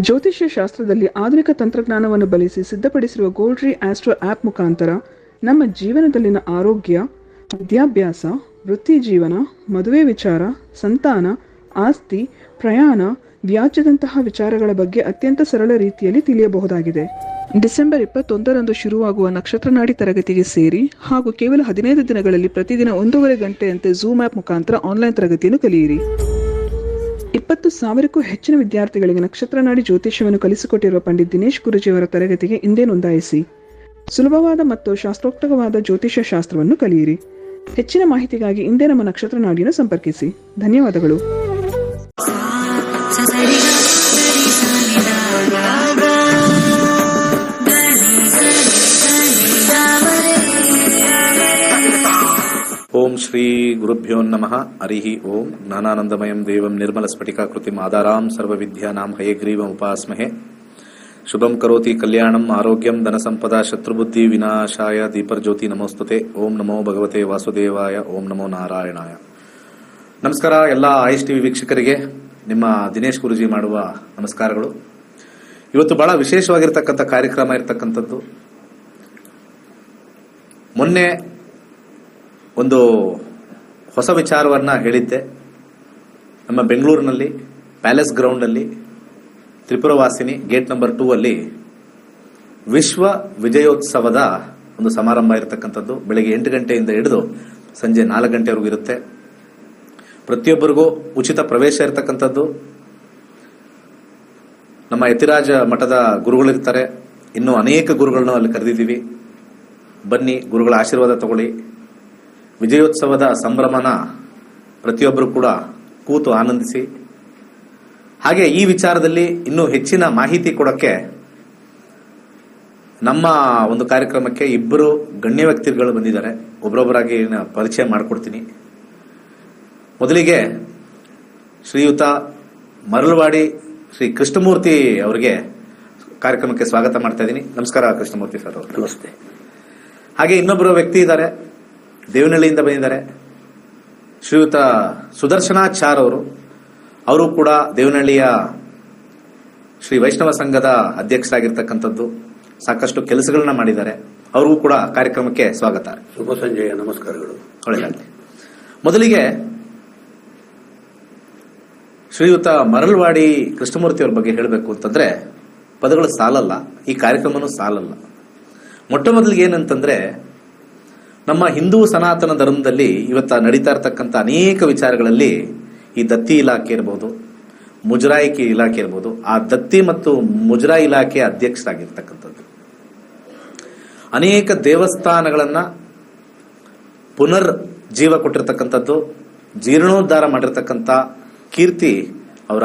ಜ್ಯೋತಿಷ್ಯ ಶಾಸ್ತ್ರದಲ್ಲಿ ಆಧುನಿಕ ತಂತ್ರಜ್ಞಾನವನ್ನು ಬಳಸಿ ಸಿದ್ಧಪಡಿಸಿರುವ ಗೋಲ್ಡ್ರಿ ಆಸ್ಟ್ರೋ ಆ್ಯಪ್ ಮುಖಾಂತರ ನಮ್ಮ ಜೀವನದಲ್ಲಿನ ಆರೋಗ್ಯ, ವಿದ್ಯಾಭ್ಯಾಸ, ವೃತ್ತಿ ಜೀವನ, ಮದುವೆ ವಿಚಾರ, ಸಂತಾನ, ಆಸ್ತಿ, ಪ್ರಯಾಣ, ವ್ಯಾಜ್ಯದಂತಹ ವಿಚಾರಗಳ ಬಗ್ಗೆ ಅತ್ಯಂತ ಸರಳ ರೀತಿಯಲ್ಲಿ ತಿಳಿಯಬಹುದಾಗಿದೆ. ಡಿಸೆಂಬರ್ 21ರಂದು ಶುರುವಾಗುವ ನಕ್ಷತ್ರನಾಡಿ ತರಗತಿಗೆ ಸೇರಿ ಹಾಗೂ ಕೇವಲ 15 ದಿನಗಳಲ್ಲಿ ಪ್ರತಿದಿನ 1.5 ಗಂಟೆಯಂತೆ ಝೂಮ್ ಆ್ಯಪ್ ಮುಖಾಂತರ ಆನ್ಲೈನ್ ತರಗತಿಯನ್ನು ಕಲಿಯಿರಿ. 20,000ಕ್ಕೂ ಹೆಚ್ಚಿನ ವಿದ್ಯಾರ್ಥಿಗಳಿಗೆ ನಕ್ಷತ್ರನಾಡಿ ಜ್ಯೋತಿಷ್ಯವನ್ನು ಕಲಿಸಿಕೊಟ್ಟಿರುವ ಪಂಡಿತ್ ದಿನೇಶ್ ಗುರುಜಿಯವರ ತರಗತಿಗೆ ಇಂದೇ ನೋಂದಾಯಿಸಿ. ಸುಲಭವಾದ ಮತ್ತು ಶಾಸ್ತ್ರೋಕ್ತವಾದ ಜ್ಯೋತಿಷ್ಯ ಶಾಸ್ತ್ರವನ್ನು ಕಲಿಯಿರಿ. ಹೆಚ್ಚಿನ ಮಾಹಿತಿಗಾಗಿ ಇಂದೇ ನಮ್ಮ ನಕ್ಷತ್ರನಾಡಿಯನ್ನು ಸಂಪರ್ಕಿಸಿ. ಧನ್ಯವಾದಗಳು. ಓಂ ಶ್ರೀ ಗುರುಭ್ಯೋ ನಮಃ. ಹರಿ ಓಂ. ಜ್ಞಾನಾನಂದಮಯಂ ದೇವಂ ನಿರ್ಮಲ ಸ್ಫಟಿಕಾಕೃತಿಂ ಆಧಾರಾಂ ಸರ್ವವಿದ್ಯಾನಾಂ ಹಯಗ್ರೀವಂ ಉಪಾಸ್ಮಹೆ. ಶುಭಂ ಕರೋತಿ ಕಲ್ಯಾಣಂ ಆರೋಗ್ಯಂ ಧನಸಂಪದಾ ಶತ್ರುಬುದ್ಧಿ ವಿನಾಶಾಯ ದೀಪರ್ಜ್ಯೋತಿ ನಮೋಸ್ತುತೆ. ಓಂ ನಮೋ ಭಗವತೆ ವಾಸುದೇವಾಯ. ಓಂ ನಮೋ ನಾರಾಯಣಾಯ. ನಮಸ್ಕಾರ ಎಲ್ಲ ಐಎಸ್ ಟಿವಿ ವೀಕ್ಷಕರಿಗೆ ನಿಮ್ಮ ದಿನೇಶ್ ಗುರುಜಿ ಮಾಡುವ ನಮಸ್ಕಾರಗಳು. ಇವತ್ತು ಬಹಳ ವಿಶೇಷವಾಗಿರ್ತಕ್ಕಂಥ ಕಾರ್ಯಕ್ರಮ ಇರತಕ್ಕಂಥದ್ದು. ಮೊನ್ನೆ ಒಂದು ಹೊಸ ವಿಚಾರವನ್ನ ಹೇಳಿದ್ದೆ. ನಮ್ಮ ಬೆಂಗಳೂರಿನಲ್ಲಿ ಪ್ಯಾಲೇಸ್ ಗ್ರೌಂಡಲ್ಲಿ ತ್ರಿಪುರವಾಸಿನಿ ಗೇಟ್ ನಂಬರ್ 2 ಅಲ್ಲಿ ವಿಶ್ವ ವಿಜಯೋತ್ಸವದ ಒಂದು ಸಮಾರಂಭ ಇರತಕ್ಕಂಥದ್ದು. ಬೆಳಗ್ಗೆ 8 ಗಂಟೆಯಿಂದ ಹಿಡಿದು ಸಂಜೆ 4 ಗಂಟೆವರೆಗೂ ಇರುತ್ತೆ. ಪ್ರತಿಯೊಬ್ಬರಿಗೂ ಉಚಿತ ಪ್ರವೇಶ ಇರತಕ್ಕಂಥದ್ದು. ನಮ್ಮ ಯತಿರಾಜ ಮಠದ ಗುರುಗಳಿರ್ತಾರೆ. ಇನ್ನೂ ಅನೇಕ ಗುರುಗಳನ್ನು ಅಲ್ಲಿ ಕರೆದಿದ್ದೀವಿ. ಬನ್ನಿ, ಗುರುಗಳ ಆಶೀರ್ವಾದ ತಗೊಳ್ಳಿ. ವಿಜಯೋತ್ಸವದ ಸಂಭ್ರಮನ ಪ್ರತಿಯೊಬ್ಬರು ಕೂಡ ಕೂತು ಆನಂದಿಸಿ. ಹಾಗೆ ಈ ವಿಚಾರದಲ್ಲಿ ಇನ್ನೂ ಹೆಚ್ಚಿನ ಮಾಹಿತಿ ಕೊಡಕ್ಕೆ ನಮ್ಮ ಒಂದು ಕಾರ್ಯಕ್ರಮಕ್ಕೆ 2 ಗಣ್ಯ ವ್ಯಕ್ತಿಗಳು ಬಂದಿದ್ದಾರೆ. ಒಬ್ಬರೊಬ್ಬರಾಗಿ ಪರಿಚಯ ಮಾಡಿಕೊಡ್ತೀನಿ. ಮೊದಲಿಗೆ ಶ್ರೀಯುತ ಮರಳವಾಡಿ ಶ್ರೀ ಕೃಷ್ಣಮೂರ್ತಿ ಅವರಿಗೆ ಕಾರ್ಯಕ್ರಮಕ್ಕೆ ಸ್ವಾಗತ ಮಾಡ್ತಾ ಇದ್ದೀನಿ. ನಮಸ್ಕಾರ ಕೃಷ್ಣಮೂರ್ತಿ ಸರ್ ಅವರು. ನಮಸ್ತೆ. ಹಾಗೆ ಇನ್ನೊಬ್ಬರು ವ್ಯಕ್ತಿ ಇದ್ದಾರೆ, ದೇವನಹಳ್ಳಿಯಿಂದ ಬಂದಿದ್ದಾರೆ. ಶ್ರೀಯುತ ಸುದರ್ಶನಾಚಾರ್ ಅವರು ಕೂಡ ದೇವನಹಳ್ಳಿಯ ಶ್ರೀ ವೈಷ್ಣವ ಸಂಘದ ಅಧ್ಯಕ್ಷರಾಗಿರ್ತಕ್ಕಂಥದ್ದು. ಸಾಕಷ್ಟು ಕೆಲಸಗಳನ್ನ ಮಾಡಿದ್ದಾರೆ. ಅವ್ರಿಗೂ ಕೂಡ ಕಾರ್ಯಕ್ರಮಕ್ಕೆ ಸ್ವಾಗತ. ಶುಭ ಸಂಜೆಯ ನಮಸ್ಕಾರಗಳು. ಒಳ್ಳೆಯದಾಗಲಿ. ಮೊದಲಿಗೆ ಶ್ರೀಯುತ ಮರಳವಾಡಿ ಕೃಷ್ಣಮೂರ್ತಿ ಅವ್ರ ಬಗ್ಗೆ ಹೇಳಬೇಕು ಅಂತಂದ್ರೆ ಪದಗಳು ಸಾಲಲ್ಲ, ಈ ಕಾರ್ಯಕ್ರಮನೂ ಸಾಲಲ್ಲ. ಮೊಟ್ಟ ಮೊದಲಿಗೆ ಏನಂತಂದ್ರೆ, ನಮ್ಮ ಹಿಂದೂ ಸನಾತನ ಧರ್ಮದಲ್ಲಿ ಇವತ್ತ ನಡೀತಾ ಇರತಕ್ಕಂಥ ಅನೇಕ ವಿಚಾರಗಳಲ್ಲಿ ಈ ದತ್ತಿ ಇಲಾಖೆ ಇರಬಹುದು, ಮುಜರಾಯಿ ಇಲಾಖೆ ಇರಬಹುದು, ಆ ದತ್ತಿ ಮತ್ತು ಮುಜರಾಯಿ ಇಲಾಖೆ ಅಧ್ಯಕ್ಷರಾಗಿರ್ತಕ್ಕಂಥದ್ದು. ಅನೇಕ ದೇವಸ್ಥಾನಗಳನ್ನ ಪುನರ್ ಜೀವ ಕೊಟ್ಟಿರ್ತಕ್ಕಂಥದ್ದು, ಜೀರ್ಣೋದ್ಧಾರ ಮಾಡಿರ್ತಕ್ಕಂಥ ಕೀರ್ತಿ ಅವರ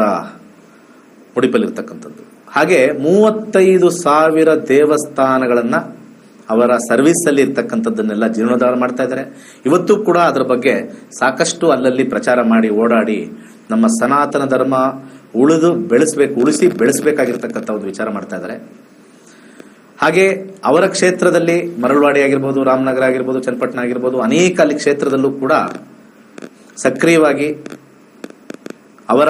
ಮುಡಿಪಲ್ಲಿರ್ತಕ್ಕಂಥದ್ದು. ಹಾಗೆ 35,000 ದೇವಸ್ಥಾನಗಳನ್ನ ಅವರ ಸರ್ವಿಸ್ ಅಲ್ಲಿ ಇರ್ತಕ್ಕಂಥದ್ದನ್ನೆಲ್ಲ ಜೀರ್ಣೋದ್ಧಾರ ಮಾಡ್ತಾ ಇದ್ದಾರೆ. ಇವತ್ತು ಕೂಡ ಅದರ ಬಗ್ಗೆ ಸಾಕಷ್ಟು ಅಲ್ಲಲ್ಲಿ ಪ್ರಚಾರ ಮಾಡಿ ಓಡಾಡಿ ನಮ್ಮ ಸನಾತನ ಧರ್ಮ ಉಳಿಸಿ ಬೆಳೆಸಬೇಕಾಗಿರ್ತಕ್ಕಂಥ ಒಂದು ವಿಚಾರ ಮಾಡ್ತಾ ಇದ್ದಾರೆ. ಹಾಗೆ ಅವರ ಕ್ಷೇತ್ರದಲ್ಲಿ ಮರಳವಾಡಿ ಆಗಿರ್ಬೋದು, ರಾಮನಗರ ಆಗಿರ್ಬೋದು, ಚನ್ನಪಟ್ಟಣ ಆಗಿರ್ಬೋದು, ಅನೇಕ ಅಲ್ಲಿ ಕ್ಷೇತ್ರದಲ್ಲೂ ಕೂಡ ಸಕ್ರಿಯವಾಗಿ ಅವರ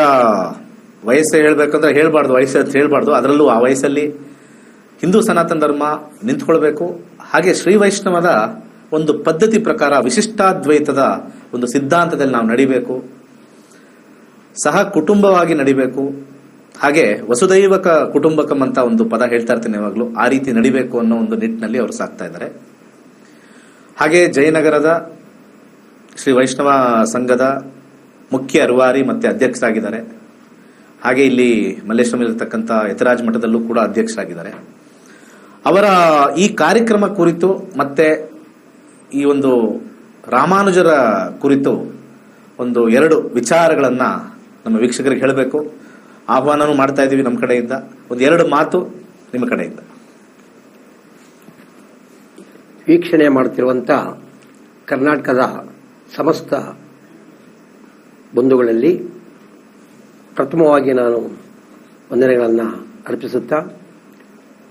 ವಯಸ್ಸು ಹೇಳ್ಬೇಕಂದ್ರೆ ಹೇಳ್ಬಾರ್ದು, ವಯಸ್ಸು ಅಂತ ಹೇಳ್ಬಾರ್ದು, ಅದರಲ್ಲೂ ಆ ವಯಸ್ಸಲ್ಲಿ ಹಿಂದೂ ಸನಾತನ ಧರ್ಮ ನಿಂತ್ಕೊಳ್ಬೇಕು. ಹಾಗೆ ಶ್ರೀ ವೈಷ್ಣವದ ಒಂದು ಪದ್ಧತಿ ಪ್ರಕಾರ ವಿಶಿಷ್ಟಾದ್ವೈತದ ಒಂದು ಸಿದ್ಧಾಂತದಲ್ಲಿ ನಾವು ನಡಿಬೇಕು, ಸಹ ಕುಟುಂಬವಾಗಿ ನಡಿಬೇಕು. ಹಾಗೆ ವಸುದೈವಕ ಕುಟುಂಬಕಂ ಅಂತ ಒಂದು ಪದ ಹೇಳ್ತಾ ಇರ್ತೀನಿ ಯಾವಾಗಲೂ, ಆ ರೀತಿ ನಡಿಬೇಕು ಅನ್ನೋ ಒಂದು ನಿಟ್ಟಿನಲ್ಲಿ ಅವರು ಸಾಕ್ತಾ ಇದ್ದಾರೆ. ಹಾಗೆ ಜಯನಗರದ ಶ್ರೀ ವೈಷ್ಣವ ಸಂಘದ ಮುಖ್ಯ ಅರ್ವಾರಿ ಮತ್ತೆ ಅಧ್ಯಕ್ಷರಾಗಿದ್ದಾರೆ. ಹಾಗೆ ಇಲ್ಲಿ ಮಲ್ಲೇಶ್ವರಮಿರತಕ್ಕಂಥ ಯತಿರಾಜ ಮಠದಲ್ಲೂ ಕೂಡ ಅಧ್ಯಕ್ಷರಾಗಿದ್ದಾರೆ. ಅವರ ಈ ಕಾರ್ಯಕ್ರಮ ಕುರಿತು ಮತ್ತೆ ಈ ಒಂದು ರಾಮಾನುಜರ ಕುರಿತು ಒಂದು 2 ವಿಚಾರಗಳನ್ನ ನಮ್ಮ ವೀಕ್ಷಕರಿಗೆ ಹೇಳಬೇಕು. ಆಹ್ವಾನನೂ ಮಾಡ್ತಾ ಇದ್ದೀವಿ ನಮ್ಮ ಕಡೆಯಿಂದ. ಒಂದು 2 ಮಾತು ನಿಮ್ಮ ಕಡೆಯಿಂದ. ವೀಕ್ಷಣೆ ಮಾಡುತ್ತಿರುವಂತ ಕರ್ನಾಟಕದ ಸಮಸ್ತ ಬಂಧುಗಳಲ್ಲಿ ಪ್ರಥಮವಾಗಿ ನಾನು ವಂದನೆಗಳನ್ನು ಅರ್ಪಿಸುತ್ತಾ,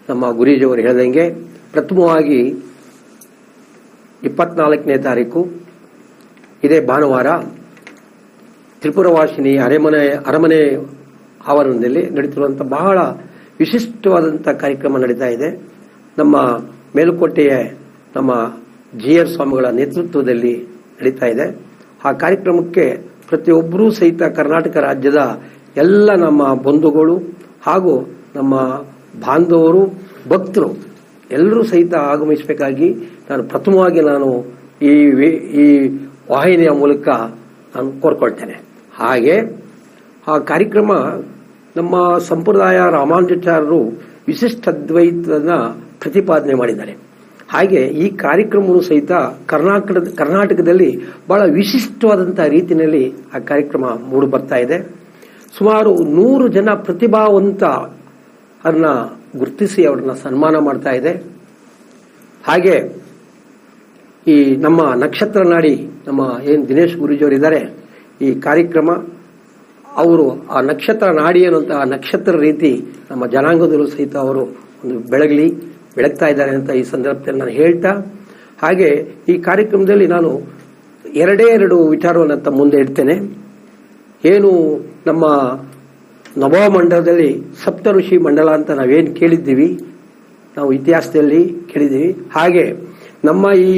ನಮ್ಮ ಗುರೂಜಿಯವರು ಹೇಳಿದಂಗೆ ಪ್ರಥಮವಾಗಿ 24ನೇ ತಾರೀಕು ಇದೇ ಭಾನುವಾರ ತ್ರಿಪುರವಾಸಿನಿ ಅರಮನೆ ಆವರಣದಲ್ಲಿ ನಡೀತಿರುವಂತಹ ಬಹಳ ವಿಶಿಷ್ಟವಾದಂತಹ ಕಾರ್ಯಕ್ರಮ ನಡೀತಾ ಇದೆ. ನಮ್ಮ ಮೇಲುಕೋಟೆಯ ನಮ್ಮ GR ಸ್ವಾಮಿಗಳ ನೇತೃತ್ವದಲ್ಲಿ ನಡೀತಾ ಇದೆ. ಆ ಕಾರ್ಯಕ್ರಮಕ್ಕೆ ಪ್ರತಿಯೊಬ್ಬರೂ ಸಹಿತ ಕರ್ನಾಟಕ ರಾಜ್ಯದ ಎಲ್ಲ ನಮ್ಮ ಬಂಧುಗಳು ಹಾಗೂ ನಮ್ಮ ಬಾಂಧವರು, ಭಕ್ತರು ಎಲ್ಲರೂ ಸಹಿತ ಆಗಮಿಸಬೇಕಾಗಿ ನಾನು ಪ್ರಥಮವಾಗಿ ಈ ವಾಹಿನಿಯ ಮೂಲಕ ನಾನು ಕೋರ್ಕೊಳ್ತೇನೆ. ಹಾಗೆ ಆ ಕಾರ್ಯಕ್ರಮ ನಮ್ಮ ಸಂಪ್ರದಾಯ ರಾಮಾನುಜಾಚಾರ್ಯರು ವಿಶಿಷ್ಟ ಅದ್ವೈತನ ಪ್ರತಿಪಾದನೆ ಮಾಡಿದ್ದಾರೆ. ಹಾಗೆ ಈ ಕಾರ್ಯಕ್ರಮವು ಸಹಿತ ಕರ್ನಾಟಕದಲ್ಲಿ ಬಹಳ ವಿಶಿಷ್ಟವಾದಂತಹ ರೀತಿಯಲ್ಲಿ ಆ ಕಾರ್ಯಕ್ರಮ ಮೂಡಿ ಬರ್ತಾ ಇದೆ. ಸುಮಾರು 100 ಜನ ಪ್ರತಿಭಾವಂತರನ್ನ ಗುರುತಿಸಿ ಅವರನ್ನ ಸನ್ಮಾನ ಮಾಡ್ತಾ ಇದೆ. ಹಾಗೆ ಈ ನಮ್ಮ ನಕ್ಷತ್ರ ನಾಡಿ ನಮ್ಮ ದಿನೇಶ್ ಗುರೂಜಿಯವರಿದ್ದಾರೆ, ಈ ಕಾರ್ಯಕ್ರಮ ಅವರು ಆ ನಕ್ಷತ್ರ ನಾಡಿ ಅನ್ನುವಂತಹ ನಕ್ಷತ್ರ ರೀತಿ ನಮ್ಮ ಜನಾಂಗದಲ್ಲೂ ಸಹಿತ ಅವರು ಒಂದು ಬೆಳಗ್ತಾ ಇದ್ದಾರೆ ಅಂತ ಈ ಸಂದರ್ಭದಲ್ಲಿ ನಾನು ಹೇಳ್ತಾ, ಹಾಗೆ ಈ ಕಾರ್ಯಕ್ರಮದಲ್ಲಿ ನಾನು ಎರಡು ವಿಚಾರವನ್ನು ಅಂತ ಮುಂದೆ ಇಡ್ತೇನೆ. ಏನು ನಮ್ಮ ನವಮಂಡಲದಲ್ಲಿ ಸಪ್ತ ಋಷಿ ಮಂಡಲ ಅಂತ ನಾವೇನು ಕೇಳಿದ್ದೀವಿ, ನಾವು ಇತಿಹಾಸದಲ್ಲಿ ಕೇಳಿದ್ದೀವಿ. ಹಾಗೆ ನಮ್ಮ ಈ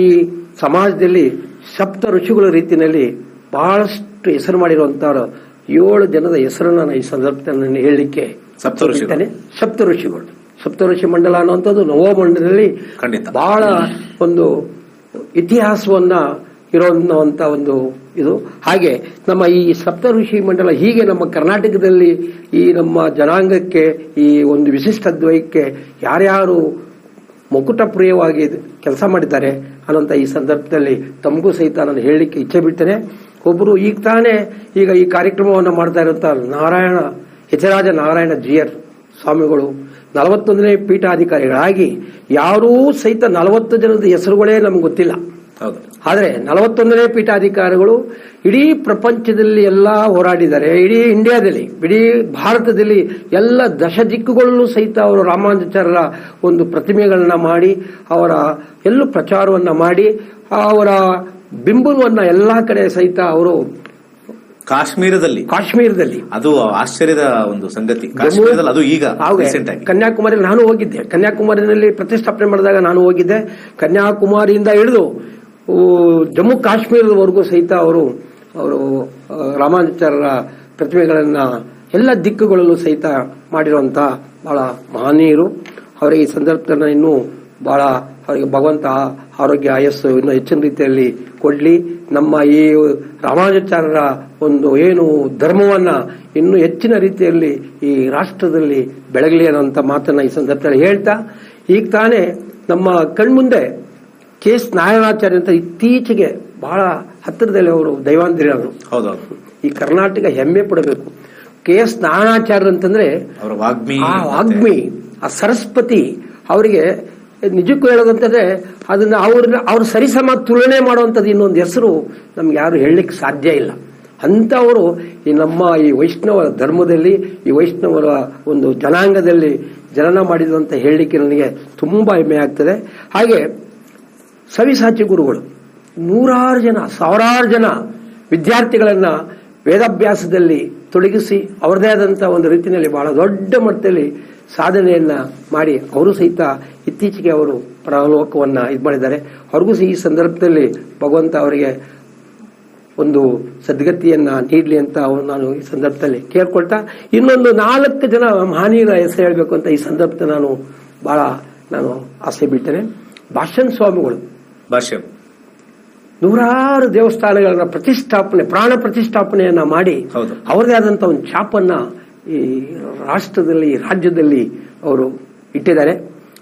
ಸಮಾಜದಲ್ಲಿ ಸಪ್ತ ಋಷಿಗಳ ರೀತಿಯಲ್ಲಿ ಬಹಳಷ್ಟು ಹೆಸರು ಮಾಡಿರುವಂತಹ 7 ಜನದ ಹೆಸರನ್ನು ನಾನು ಈ ಸಂದರ್ಭದಲ್ಲಿ ಹೇಳಲಿಕ್ಕೆ ಸಪ್ತಋಷಿ ಮಂಡಲ ಅನ್ನುವಂಥದ್ದು ನವಮಂಡಲದಲ್ಲಿ ಬಹಳ ಒಂದು ಇತಿಹಾಸವನ್ನ ಇರುವಂತ ಒಂದು ಇದು. ಹಾಗೆ ನಮ್ಮ ಈ ಸಪ್ತಋಷಿ ಮಂಡಲ ಹೀಗೆ ನಮ್ಮ ಕರ್ನಾಟಕದಲ್ಲಿ ಈ ನಮ್ಮ ಜನಾಂಗಕ್ಕೆ ಈ ಒಂದು ವಿಶಿಷ್ಟ ಅದ್ವೈತಕ್ಕೆ ಯಾರ್ಯಾರು ಮುಕುಟಪ್ರಿಯವಾಗಿ ಕೆಲಸ ಮಾಡಿದ್ದಾರೆ ಅನ್ನೋಂಥ ಈ ಸಂದರ್ಭದಲ್ಲಿ ತಮಗೂ ಸಹಿತ ನಾನು ಹೇಳಲಿಕ್ಕೆ ಇಚ್ಛೆ ಬಿಡ್ತೇನೆ. ಒಬ್ಬರು ಈಗ ಈ ಕಾರ್ಯಕ್ರಮವನ್ನು ಮಾಡ್ತಾ ಇರುವಂತ ಯತಿರಾಜ ನಾರಾಯಣ GR ಸ್ವಾಮಿಗಳು 41ನೇ ಪೀಠಾಧಿಕಾರಿಗಳಾಗಿ ಯಾರೂ ಸಹಿತ 40 ಜನದ ಹೆಸರುಗಳೇ ನಮ್ಗೆ ಗೊತ್ತಿಲ್ಲ. ಆದರೆ 41ನೇ ಪೀಠಾಧಿಕಾರಿಗಳು ಇಡೀ ಪ್ರಪಂಚದಲ್ಲಿ ಎಲ್ಲ ಹೋರಾಡಿದ್ದಾರೆ. ಇಡೀ ಇಂಡಿಯಾದಲ್ಲಿ, ಇಡೀ ಭಾರತದಲ್ಲಿ ಎಲ್ಲ ದಶ ದಿಕ್ಕುಗಳಲ್ಲೂ ಸಹಿತ ಅವರು ರಾಮಾನುಜಾಚಾರ್ಯರ ಒಂದು ಪ್ರತಿಮೆಗಳನ್ನ ಮಾಡಿ ಅವರ ಎಲ್ಲೂ ಪ್ರಚಾರವನ್ನ ಮಾಡಿ ಅವರ ಬಿಂಬವನ್ನ ಎಲ್ಲಾ ಕಡೆ ಸಹಿತ ಅವರು ಕಾಶ್ಮೀರದಲ್ಲಿ ಅದು ಆಶ್ಚರ್ಯದ ಒಂದು ಸಂಗತಿ. ಕಾಶ್ಮೀರದಲ್ಲಿ ಅದು ಈಗ ಕನ್ಯಾಕುಮಾರಿಯಲ್ಲಿ ನಾನು ಹೋಗಿದ್ದೆ. ಕನ್ಯಾಕುಮಾರಿನಲ್ಲಿ ಪ್ರತಿಷ್ಠಾಪನೆ ಮಾಡಿದಾಗ ನಾನು ಹೋಗಿದ್ದೆ. ಕನ್ಯಾಕುಮಾರಿಯಿಂದ ಹಿಡಿದು ಜಮ್ಮು ಕಾಶ್ಮೀರದವರೆಗೂ ಸಹಿತ ಅವರು ರಾಮಾನುಜಾಚಾರ್ಯರ ಪ್ರತಿಮೆಗಳನ್ನ ಎಲ್ಲ ದಿಕ್ಕುಗಳಲ್ಲೂ ಸಹಿತ ಮಾಡಿರುವಂತ ಬಹಳ ಮಹನೀಯರು. ಅವರಿಗೆ ಈ ಸಂದರ್ಭದಲ್ಲಿ ಇನ್ನೂ ಬಹಳ ಅವರಿಗೆ ಭಗವಂತ ಆರೋಗ್ಯ ಆಯಸ್ಸು ಇನ್ನೂ ಹೆಚ್ಚಿನ ರೀತಿಯಲ್ಲಿ ಕೊಡ್ಲಿ. ನಮ್ಮ ಈ ರಾಮಾನುಜಾಚಾರ್ಯರ ಒಂದು ಏನು ಧರ್ಮವನ್ನ ಇನ್ನೂ ಹೆಚ್ಚಿನ ರೀತಿಯಲ್ಲಿ ಈ ರಾಷ್ಟ್ರದಲ್ಲಿ ಬೆಳಗಲಿ ಅನ್ನೋಂಥ ಮಾತನ್ನ ಈ ಸಂದರ್ಭದಲ್ಲಿ ಹೇಳ್ತಾ, ಈಗ ತಾನೇ ನಮ್ಮ ಕಣ್ಮುಂದೆ KS ನಾರಾಯಣಾಚಾರ್ಯ ಅಂತ ಇತ್ತೀಚೆಗೆ ಬಹಳ ಹತ್ತಿರದಲ್ಲಿ ಅವರು ದೈವಾಂತರಿಗಳು. ಈ ಕರ್ನಾಟಕ ಹೆಮ್ಮೆ ಪಡಬೇಕು. KS ನಾರಾಯಣಾಚಾರ್ಯ ಅಂತಂದ್ರೆ ವಾಗ್ಮಿ, ಆ ಸರಸ್ವತಿ ಅವರಿಗೆ ನಿಜಕ್ಕೂ ಹೇಳೋದಂತಂದ್ರೆ ಅದನ್ನ ಅವ್ರ ಸರಿಸಮ ತುಲನೆ ಮಾಡುವಂಥದ್ದು ಇನ್ನೊಂದು ಹೆಸರು ನಮ್ಗೆ ಯಾರು ಹೇಳಲಿಕ್ಕೆ ಸಾಧ್ಯ ಇಲ್ಲ. ಅಂತವರು ಈ ನಮ್ಮ ಈ ವೈಷ್ಣವ ಧರ್ಮದಲ್ಲಿ, ಈ ವೈಷ್ಣವರ ಒಂದು ಜನಾಂಗದಲ್ಲಿ ಜನನ ಮಾಡಿದ್ರು ಅಂತ ಹೇಳಲಿಕ್ಕೆ ನನಗೆ ತುಂಬಾ ಹೆಮ್ಮೆ ಆಗ್ತದೆ. ಹಾಗೆ ಸವಿಸಾಚಿ ಗುರುಗಳು 100 ಜನ ವಿದ್ಯಾರ್ಥಿಗಳನ್ನ ವೇದಾಭ್ಯಾಸದಲ್ಲಿ ತೊಡಗಿಸಿ ಅವರದೇ ಆದಂತಹ ಒಂದು ರೀತಿಯಲ್ಲಿ ಬಹಳ ದೊಡ್ಡ ಮಟ್ಟದಲ್ಲಿ ಸಾಧನೆಯನ್ನ ಮಾಡಿ ಅವರು ಸಹಿತ ಇತ್ತೀಚೆಗೆ ಅವರು ಪರಲೋಕವನ್ನ ಇದು ಮಾಡಿದ್ದಾರೆ. ಅವ್ರಿಗೂ ಈ ಸಂದರ್ಭದಲ್ಲಿ ಭಗವಂತ ಅವರಿಗೆ ಒಂದು ಸದ್ಗತಿಯನ್ನ ನೀಡಲಿ ಅಂತ ನಾನು ಈ ಸಂದರ್ಭದಲ್ಲಿ ಕೇಳ್ಕೊಳ್ತಾ, ಇನ್ನೊಂದು 4 ಜನ ಮಹನೀಯರ ಹೆಸರು ಹೇಳಬೇಕು ಅಂತ ಈ ಸಂದರ್ಭದಲ್ಲಿ ನಾನು ಆಸೆ ಬಿಡ್ತೇನೆ. ಭಾಷ್ಯನ್ ಸ್ವಾಮಿಗಳು 100 ದೇವಸ್ಥಾನಗಳನ್ನ ಪ್ರಾಣ ಪ್ರತಿಷ್ಠಾಪನೆಯನ್ನ ಮಾಡಿ ಅವರದೇ ಆದಂತಹ ಒಂದು ಛಾಪನ್ನ ಈ ರಾಷ್ಟ್ರದಲ್ಲಿ, ರಾಜ್ಯದಲ್ಲಿ ಅವರು ಇಟ್ಟಿದ್ದಾರೆ.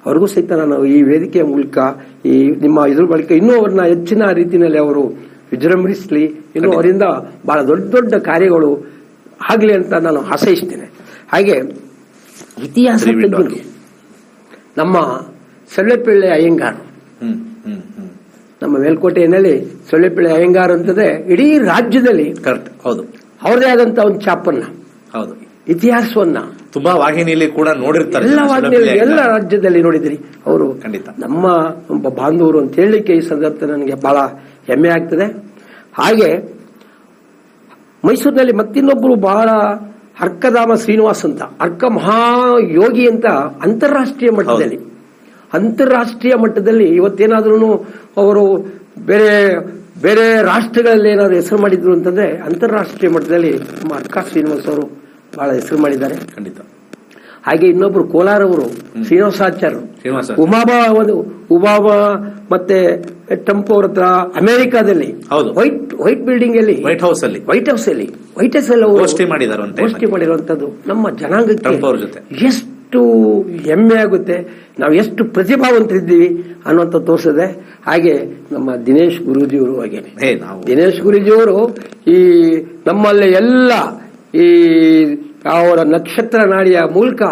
ಅವ್ರಿಗೂ ಸಹಿತ ನಾನು ಈ ವೇದಿಕೆಯ ಮೂಲಕ ಈ ನಿಮ್ಮ ಇದ್ರ ಬಳಿಕ ಇನ್ನೂ ಅವ್ರನ್ನ ಹೆಚ್ಚಿನ ರೀತಿಯಲ್ಲಿ ಅವರು ವಿಜೃಂಭಿಸಲಿ, ಇನ್ನೂ ಅವರಿಂದ ಬಹಳ ದೊಡ್ಡ ಕಾರ್ಯಗಳು ಆಗ್ಲಿ ಅಂತ ನಾನು ಆಶಯಿಸ್ತೇನೆ. ಹಾಗೆ ಇತಿಹಾಸ ತಜ್ಞರು ನಮ್ಮ ಸೊಳ್ಳೆಪಿಳ್ಳೆ ಅಯ್ಯಂಗಾರ್, ನಮ್ಮ ಮೇಲ್ಕೋಟೆಯಲ್ಲಿ ಸೊಳ್ಳೆಪಿಳ್ಳೆ ಅಯ್ಯಂಗಾರ್ ಅಂತಂದ್ರೆ ಇಡೀ ರಾಜ್ಯದಲ್ಲಿ ಅವರದೇ ಆದಂತಹ ಒಂದು ಛಾಪನ್ನ, ಇತಿಹಾಸವನ್ನ ತುಂಬಾ ವಾಹಿನಿಯಲ್ಲಿ ಕೂಡ ನೋಡಿರ್ತಾರೆ, ಎಲ್ಲ ವಾಹಿನಿಯಲ್ಲಿ ಎಲ್ಲ ರಾಜ್ಯದಲ್ಲಿ ನೋಡಿದಿರಿ. ಅವರು ನಮ್ಮ ಒಬ್ಬ ಬಾಂಧವರು ಅಂತ ಹೇಳಲಿಕ್ಕೆ ಈ ಸಂದರ್ಭದಲ್ಲಿ ನನಗೆ ಬಹಳ ಹೆಮ್ಮೆ ಆಗ್ತದೆ. ಹಾಗೆ ಮೈಸೂರಿನಲ್ಲಿ ಮತ್ತಿನ್ನೊಬ್ಬರು ಬಹಳ ಅರ್ಕಧಾಮ ಶ್ರೀನಿವಾಸ್ ಅಂತ, ಅರ್ಕ ಮಹಾಯೋಗಿ ಅಂತ ಅಂತಾರಾಷ್ಟ್ರೀಯ ಮಟ್ಟದಲ್ಲಿ ಇವತ್ತೇನಾದ್ರೂ ಅವರು ಬೇರೆ ಬೇರೆ ರಾಷ್ಟ್ರಗಳಲ್ಲಿ ಏನಾದ್ರು ಹೆಸರು ಮಾಡಿದ್ರು ಅಂತಂದ್ರೆ ಅಂತಾರಾಷ್ಟ್ರೀಯ ಮಟ್ಟದಲ್ಲಿ ನಮ್ಮ ಅರ್ಕ ಶ್ರೀನಿವಾಸ್ ಅವರು ಬಹಳ ಹೆಸರು ಮಾಡಿದ್ದಾರೆ. ಖಂಡಿತ. ಹಾಗೆ ಇನ್ನೊಬ್ರು ಕೋಲಾರವರು ಶ್ರೀನಿವಾಸಾಚಾರ್ಯರು, ಉಮಾಬಾ ಮತ್ತೆ ಟೆಂಪೋ ಅವ್ರ ಹತ್ರ ಅಮೆರಿಕಾದಲ್ಲಿ ವೈಟ್ ಬಿಲ್ಡಿಂಗ್ ಅಲ್ಲಿ ವೈಟ್ ಹೌಸ್ ಅಲ್ಲಿ ಗೋಷ್ಠಿ ಮಾಡಿರುವಂತದ್ದು ನಮ್ಮ ಜನಾಂಗಕ್ಕೆ ಎಷ್ಟು ಹೆಮ್ಮೆ ಆಗುತ್ತೆ, ನಾವು ಎಷ್ಟು ಪ್ರತಿಭಾವಂತರಿದ್ದೀವಿ ಅನ್ನುವಂತ ತೋರಿಸಿದೆ. ಹಾಗೆ ನಮ್ಮ ದಿನೇಶ್ ಗುರೂಜಿಯವರು ಹಾಗೇನೆ ದಿನೇಶ್ ಗುರೂಜಿಯವರು ಈ ನಮ್ಮಲ್ಲಿ ಎಲ್ಲ ಈ ಅವರ ನಕ್ಷತ್ರ ನಾಡಿಯ ಮೂಲಕ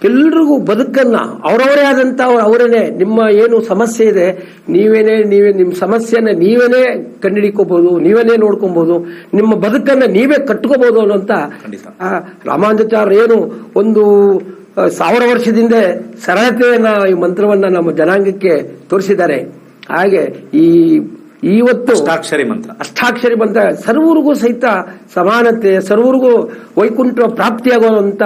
ಎಲ್ರಿಗೂ ಬದುಕನ್ನ ಅವರವರೇ ಆದಂತ ಅವರನ್ನೇ ನಿಮ್ಮ ಏನು ಸಮಸ್ಯೆ ಇದೆ ನೀವೇ ನಿಮ್ಮ ಸಮಸ್ಯೆನ ನೀವೇನೇ ಕಂಡುಹಿಡಿಕೋಬಹುದು, ನೀವೇನೇ ನೋಡ್ಕೊಬಹುದು, ನಿಮ್ಮ ಬದುಕನ್ನ ನೀವೇ ಕಟ್ಕೋಬಹುದು ಅನ್ನೋಂತ ರಾಮಾನುಜಾಚಾರ್ಯ ಏನು ಒಂದು 1000 ವರ್ಷದಿಂದ ಸರಳತೆಯನ್ನ ಈ ಮಂತ್ರವನ್ನ ನಮ್ಮ ಜನಾಂಗಕ್ಕೆ ತೋರಿಸಿದ್ದಾರೆ. ಹಾಗೆ ಇವತ್ತು ಅಷ್ಟಾಕ್ಷರಿ ಮಂತ್ರ ಸರ್ವರಿಗೂ ಸಹಿತ ಸಮಾನತೆ, ಸರ್ವರಿಗೂ ವೈಕುಂಠ ಪ್ರಾಪ್ತಿಯಾಗುವಂತ